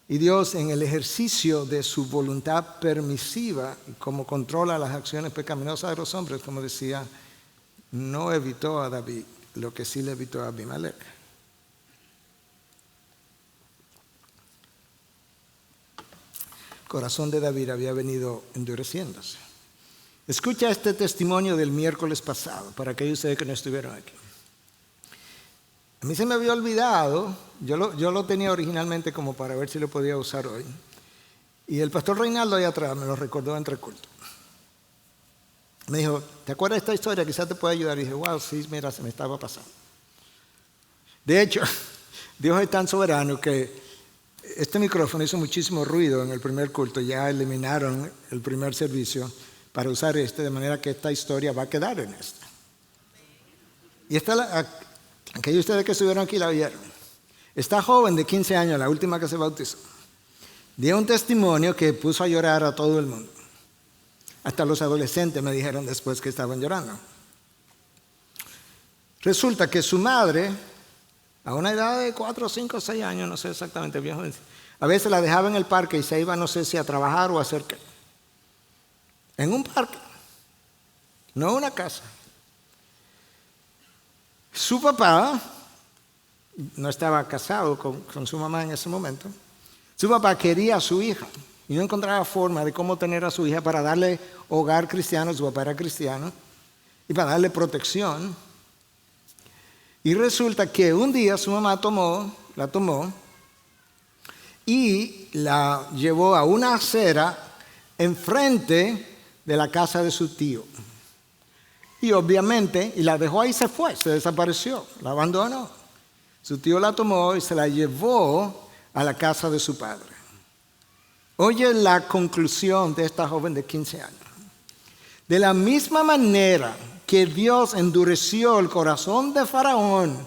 A: Y Dios, en el ejercicio de su voluntad permisiva, como controla las acciones pecaminosas de los hombres, como decía, no evitó a David lo que sí le evitó a Abimelech. El corazón de David había venido endureciéndose. Escucha este testimonio del miércoles pasado, para aquellos de ustedes que no estuvieron aquí. A mí se me había olvidado, yo lo tenía originalmente como para ver si lo podía usar hoy. Y el pastor Reinaldo ahí atrás me lo recordó entre culto. Me dijo, ¿te acuerdas de esta historia? Quizás te pueda ayudar. Y dije, wow, sí, mira, se me estaba pasando. De hecho, Dios es tan soberano que este micrófono hizo muchísimo ruido en el primer culto. Ya eliminaron el primer servicio para usar de manera que esta historia va a quedar en esta. Y aquellos de ustedes que estuvieron aquí la vieron. Esta joven de 15 años, la última que se bautizó, dio un testimonio que puso a llorar a todo el mundo. Hasta los adolescentes me dijeron después que estaban llorando. Resulta que su madre, a una edad de 4, 5, 6 años, no sé exactamente bien joven, a veces la dejaba en el parque y se iba, no sé si a trabajar o a hacer qué. En un parque, no en una casa. Su papá no estaba casado con su mamá en ese momento. Su papá quería a su hija y no encontraba forma de cómo tener a su hija para darle hogar cristiano. Su papá era cristiano y para darle protección. Y resulta que un día su mamá la tomó y la llevó a una acera enfrente de la casa de su tío. Y obviamente, y la dejó ahí y se fue, se desapareció, la abandonó. Su tío la tomó y se la llevó a la casa de su padre. Oye la conclusión de esta joven de 15 años. De la misma manera que Dios endureció el corazón de Faraón,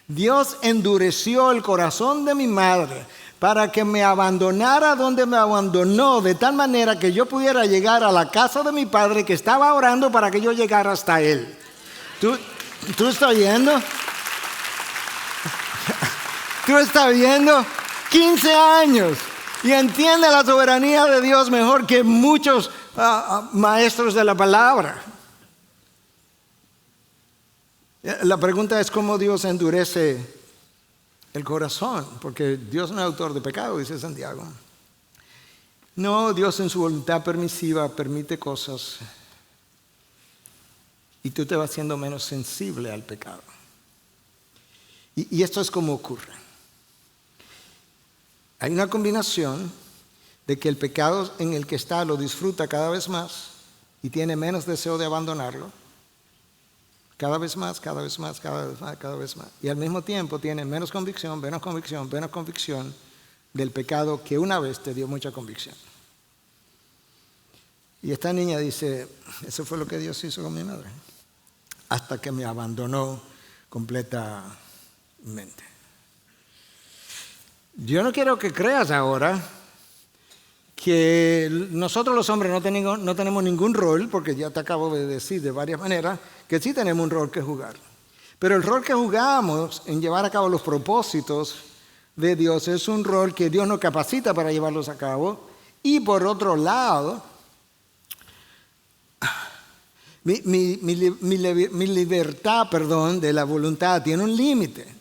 A: Dios endureció el corazón de mi madre para que me abandonara donde me abandonó, de tal manera que yo pudiera llegar a la casa de mi padre que estaba orando para que yo llegara hasta él. ¿Tú estás viendo? ¿Tú estás viendo? 15 años. Y entiende la soberanía de Dios mejor que muchos maestros de la palabra. La pregunta es cómo Dios endurece el corazón, porque Dios no es autor de pecado, dice Santiago. No, Dios en su voluntad permisiva permite cosas y tú te vas siendo menos sensible al pecado. Y esto es como ocurre. Hay una combinación de que el pecado en el que está lo disfruta cada vez más y tiene menos deseo de abandonarlo. Cada vez más, cada vez más, cada vez más, cada vez más. Y al mismo tiempo tiene menos convicción del pecado que una vez te dio mucha convicción. Y esta niña dice, eso fue lo que Dios hizo con mi madre, hasta que me abandonó completamente. Yo no quiero que creas ahora que nosotros los hombres no tenemos ningún rol, porque ya te acabo de decir de varias maneras que sí tenemos un rol que jugar. Pero el rol que jugamos en llevar a cabo los propósitos de Dios es un rol que Dios nos capacita para llevarlos a cabo. Y por otro lado, mi libertad, de la voluntad tiene un límite.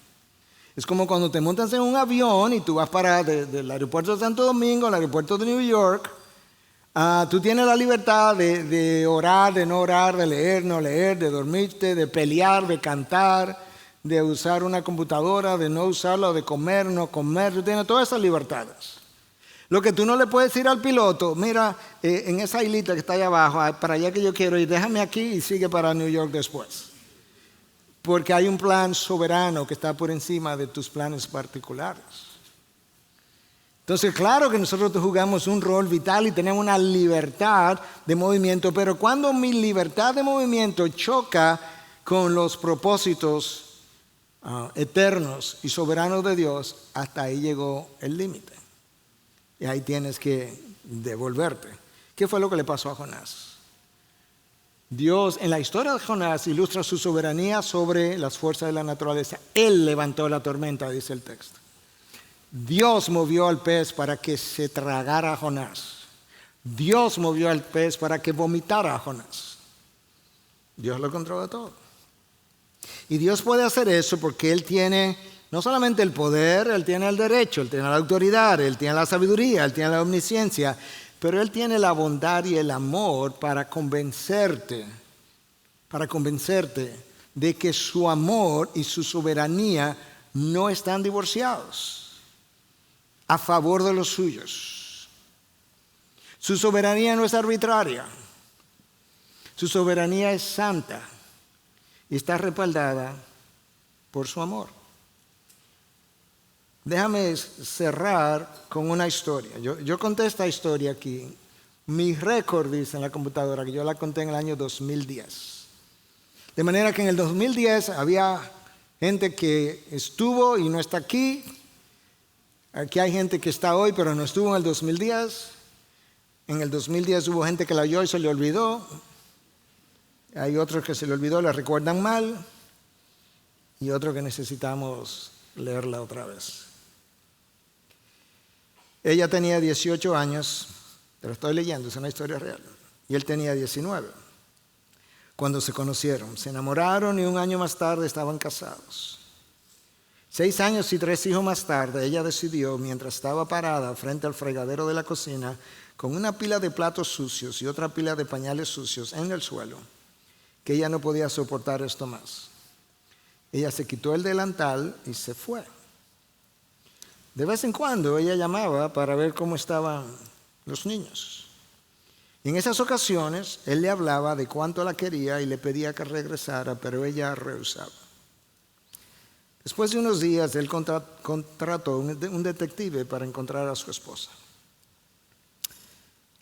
A: Es como cuando te montas en un avión y tú vas del aeropuerto de Santo Domingo al aeropuerto de New York. Tú tienes la libertad de orar, de no orar, de leer, no leer, de dormirte, de pelear, de cantar, de usar una computadora, de no usarla, de comer, no comer. Tú tienes todas esas libertades. Lo que tú no le puedes decir al piloto, mira, en esa islita que está allá abajo, para allá que yo quiero ir, déjame aquí y sigue para New York después. Porque hay un plan soberano que está por encima de tus planes particulares. Entonces, claro que nosotros jugamos un rol vital y tenemos una libertad de movimiento, pero cuando mi libertad de movimiento choca con los propósitos eternos y soberanos de Dios, hasta ahí llegó el límite. Y ahí tienes que devolverte. ¿Qué fue lo que le pasó a Jonás? Dios, en la historia de Jonás, ilustra su soberanía sobre las fuerzas de la naturaleza. Él levantó la tormenta, dice el texto. Dios movió al pez para que se tragara a Jonás. Dios movió al pez para que vomitara a Jonás. Dios lo controla todo. Y Dios puede hacer eso porque Él tiene no solamente el poder, Él tiene el derecho, Él tiene la autoridad, Él tiene la sabiduría, Él tiene la omnisciencia, pero Él tiene la bondad y el amor para convencerte de que su amor y su soberanía no están divorciados a favor de los suyos. Su soberanía no es arbitraria. Su soberanía es santa y está respaldada por su amor. Déjame cerrar con una historia. Yo conté esta historia aquí. Mi récord dice en la computadora que yo la conté en el año 2010. De manera que en el 2010 había gente que estuvo y no está aquí. Aquí hay gente que está hoy pero no estuvo en el 2010. En el 2010 hubo gente que la oyó y se le olvidó. Hay otros que se le olvidó, la recuerdan mal. Y otros que necesitamos leerla otra vez. Ella tenía 18 años, te lo estoy leyendo, es una historia real. Y él tenía 19. Cuando se conocieron, se enamoraron y un año más tarde estaban casados. 6 años y 3 hijos más tarde, ella decidió, mientras estaba parada frente al fregadero de la cocina, con una pila de platos sucios y otra pila de pañales sucios en el suelo, que ella no podía soportar esto más. Ella se quitó el delantal y se fue. De vez en cuando ella llamaba para ver cómo estaban los niños. Y en esas ocasiones él le hablaba de cuánto la quería y le pedía que regresara, pero ella rehusaba. Después de unos días él contrató un detective para encontrar a su esposa.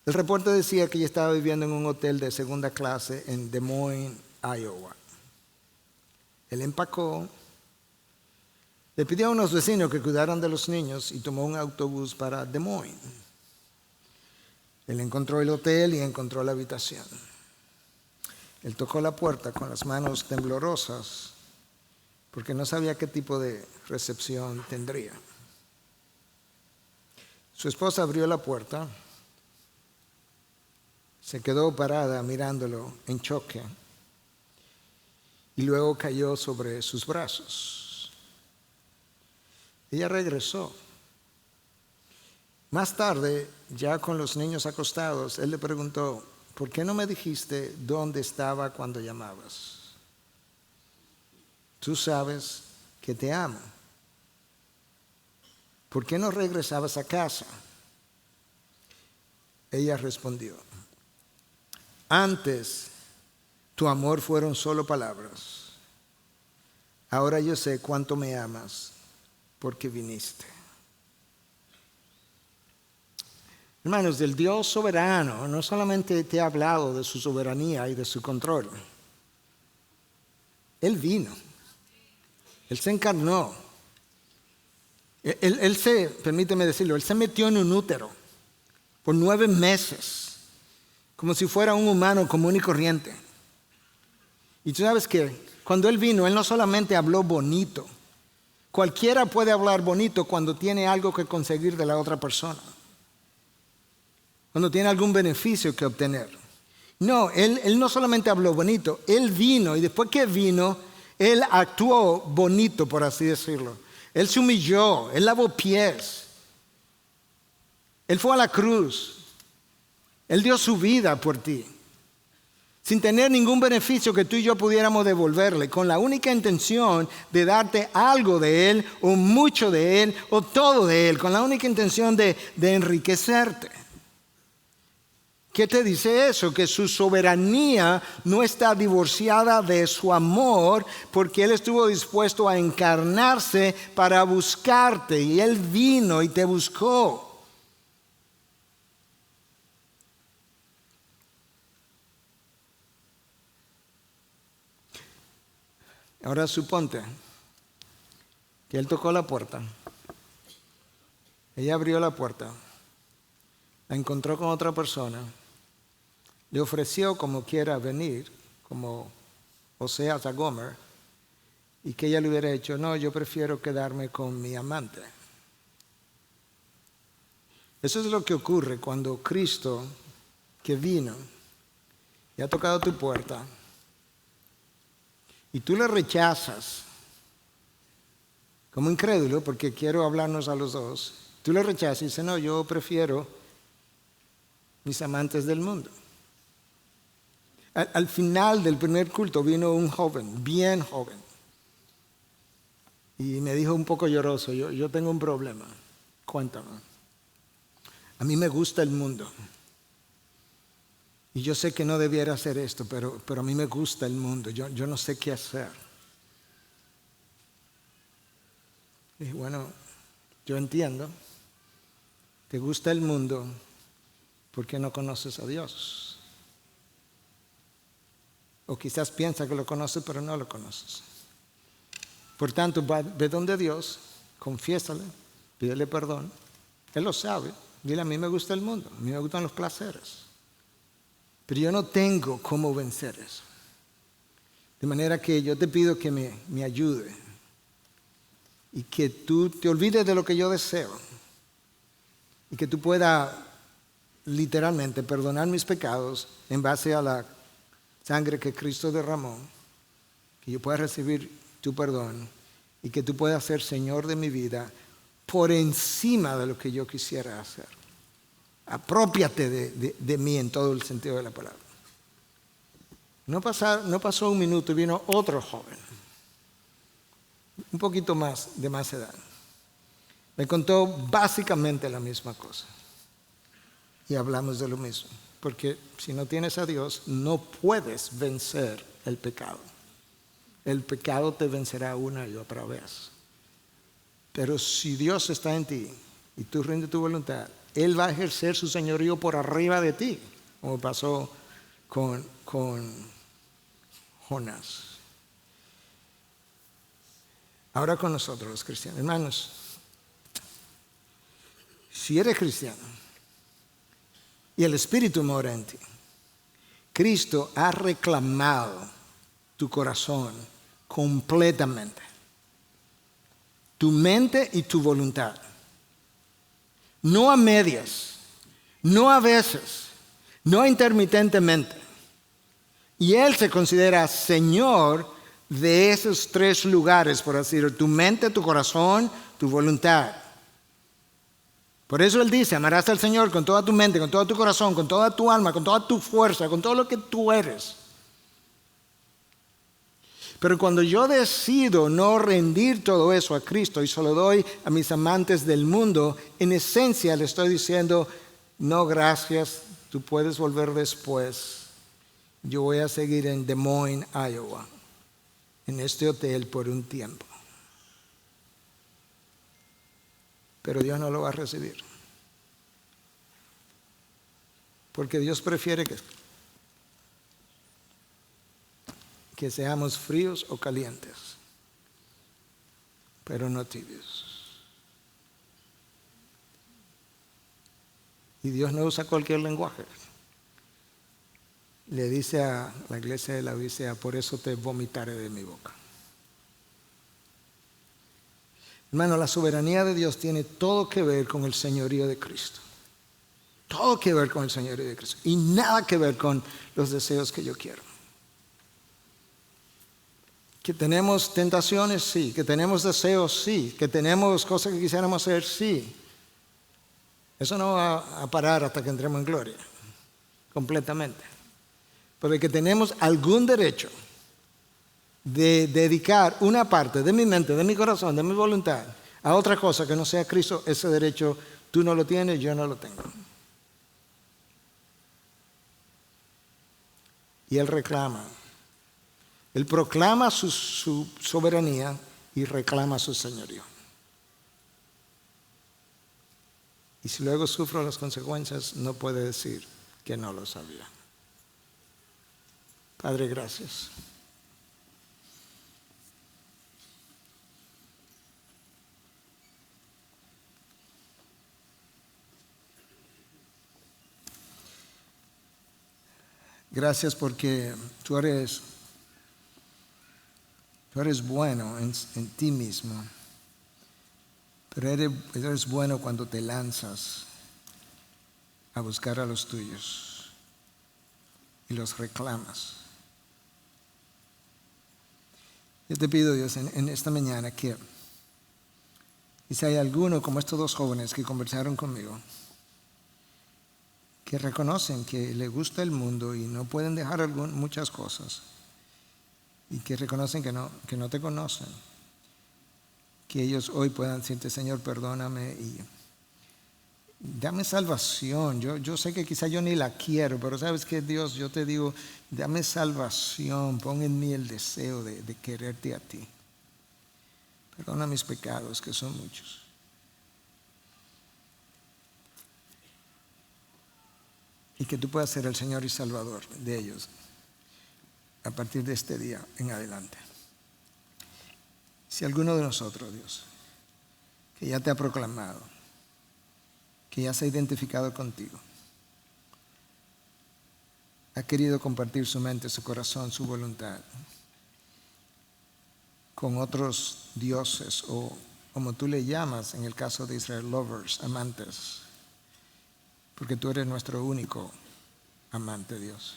A: El reporte decía que ella estaba viviendo en un hotel de segunda clase en Des Moines, Iowa. Él empacó, Le pidió a unos vecinos que cuidaran de los niños y tomó un autobús para Des Moines. Él encontró el hotel y encontró la habitación. Él tocó la puerta con las manos temblorosas porque no sabía qué tipo de recepción tendría. Su esposa abrió la puerta, se quedó parada mirándolo en choque y luego cayó sobre sus brazos. Ella regresó. Más tarde, ya con los niños acostados, él le preguntó, ¿por qué no me dijiste dónde estaba cuando llamabas? Tú sabes que te amo. ¿Por qué no regresabas a casa? Ella respondió, antes tu amor fueron solo palabras. Ahora yo sé cuánto me amas porque viniste. Hermanos, del Dios soberano no solamente te ha hablado de su soberanía y de su control. Él vino. Él se encarnó. Permíteme decirlo, Él se metió en un útero por 9 meses, como si fuera un humano común y corriente. Y tú sabes que cuando Él vino, Él no solamente habló bonito. Cualquiera puede hablar bonito cuando tiene algo que conseguir de la otra persona, cuando tiene algún beneficio que obtener. No, él no solamente habló bonito, Él vino y después que vino, Él actuó bonito, por así decirlo. Él se humilló, Él lavó pies, Él fue a la cruz, Él dio su vida por ti, sin tener ningún beneficio que tú y yo pudiéramos devolverle, con la única intención de darte algo de Él, o mucho de Él, o todo de Él, con la única intención de enriquecerte. ¿Qué te dice eso? Que su soberanía no está divorciada de su amor, porque Él estuvo dispuesto a encarnarse para buscarte, y Él vino y te buscó. Ahora suponte que Él tocó la puerta. Ella abrió la puerta, la encontró con otra persona, le ofreció como quiera venir, como Oseas a Gomer, y que ella le hubiera dicho, no, yo prefiero quedarme con mi amante. Eso es lo que ocurre cuando Cristo, que vino y ha tocado tu puerta, y tú le rechazas como incrédulo, porque quiero hablarnos a los dos, tú le rechazas y dices, no, yo prefiero mis amantes del mundo. Al final del primer culto vino un joven, bien joven, y me dijo un poco lloroso, yo tengo un problema, cuéntame. A mí me gusta el mundo, y yo sé que no debiera hacer esto, pero a mí me gusta el mundo, yo no sé qué hacer. Y bueno, yo entiendo, te gusta el mundo porque no conoces a Dios. O quizás piensa que lo conoces, pero no lo conoces. Por tanto, ve donde Dios, confiésale, pídele perdón. Él lo sabe. Dile, a mí me gusta el mundo, a mí me gustan los placeres. Pero yo no tengo cómo vencer eso. De manera que yo te pido que me ayude. Y que tú te olvides de lo que yo deseo. Y que tú puedas literalmente perdonar mis pecados en base a la sangre que Cristo derramó, que yo pueda recibir tu perdón y que tú puedas ser Señor de mi vida por encima de lo que yo quisiera hacer. Aprópiate de mí en todo el sentido de la palabra. No pasó un minuto y vino otro joven, un poquito más de más edad. Me contó básicamente la misma cosa y hablamos de lo mismo. Porque si no tienes a Dios, no puedes vencer el pecado. El pecado te vencerá una y otra vez. Pero si Dios está en ti y tú rindes tu voluntad, Él va a ejercer su señorío por arriba de ti, como pasó con Jonás. Ahora con nosotros los cristianos. Hermanos, si eres cristiano y el Espíritu mora en ti, Cristo ha reclamado tu corazón completamente, tu mente y tu voluntad. No a medias, no a veces, no intermitentemente. Y Él se considera Señor de esos tres lugares, por así decirlo: tu mente, tu corazón, tu voluntad. Por eso Él dice: amarás al Señor con toda tu mente, con todo tu corazón, con toda tu alma, con toda tu fuerza, con todo lo que tú eres. Pero cuando yo decido no rendir todo eso a Cristo y solo doy a mis amantes del mundo, en esencia le estoy diciendo: no, gracias, tú puedes volver después. Yo voy a seguir en Des Moines, Iowa, en este hotel por un tiempo. Pero Dios no lo va a recibir. Porque Dios prefiere que seamos fríos o calientes, pero no tibios. Y Dios no usa cualquier lenguaje. Le dice a la iglesia de la Odisea: por eso te vomitaré de mi boca. Hermano, la soberanía de Dios tiene todo que ver con el señorío de Cristo. Todo que ver con el señorío de Cristo. Y nada que ver con los deseos que yo quiero. Que tenemos tentaciones, sí. Que tenemos deseos, sí. Que tenemos cosas que quisiéramos hacer, sí. Eso no va a parar hasta que entremos en gloria. Completamente. Pero que tenemos algún derecho de dedicar una parte de mi mente, de mi corazón, de mi voluntad a otra cosa que no sea Cristo, ese derecho tú no lo tienes, yo no lo tengo. Y Él reclama. Él proclama su soberanía y reclama su señorío. Y si luego sufro las consecuencias, no puede decir que no lo sabía. Padre, gracias. Gracias porque tú eres bueno en ti mismo, pero eres bueno cuando te lanzas a buscar a los tuyos y los reclamas. Yo te pido, Dios, en esta mañana que, y si hay alguno como estos dos jóvenes que conversaron conmigo, que reconocen que les gusta el mundo y no pueden dejar muchas cosas, y que reconocen que no te conocen, que ellos hoy puedan decirte: Señor, perdóname y dame salvación. Yo sé que quizá yo ni la quiero, pero sabes que, Dios, yo te digo: dame salvación, pon en mí el deseo de quererte a ti. Perdona mis pecados, que son muchos. Y que tú puedas ser el Señor y Salvador de ellos a partir de este día en adelante. Si alguno de nosotros, Dios, que ya te ha proclamado, que ya se ha identificado contigo, ha querido compartir su mente, su corazón, su voluntad con otros dioses, o como tú le llamas en el caso de Israel, lovers, amantes, porque tú eres nuestro único amante, Dios.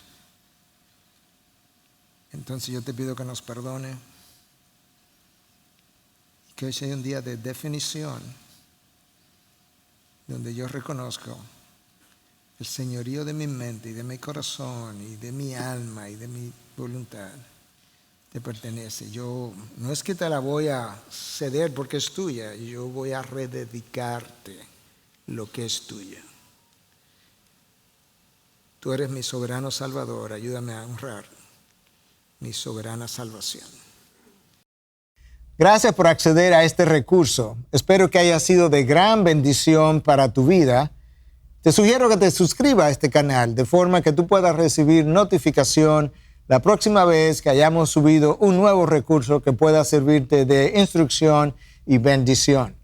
A: Entonces yo te pido que nos perdone, que hoy sea un día de definición, donde yo reconozco el señorío de mi mente y de mi corazón y de mi alma y de mi voluntad te pertenece. Yo no es que te la voy a ceder porque es tuya, yo voy a rededicarte lo que es tuyo. Tú eres mi soberano Salvador, ayúdame a honrar mi soberana salvación. Gracias por acceder a este recurso. Espero que haya sido de gran bendición para tu vida. Te sugiero que te suscribas a este canal de forma que tú puedas recibir notificación la próxima vez que hayamos subido un nuevo recurso que pueda servirte de instrucción y bendición.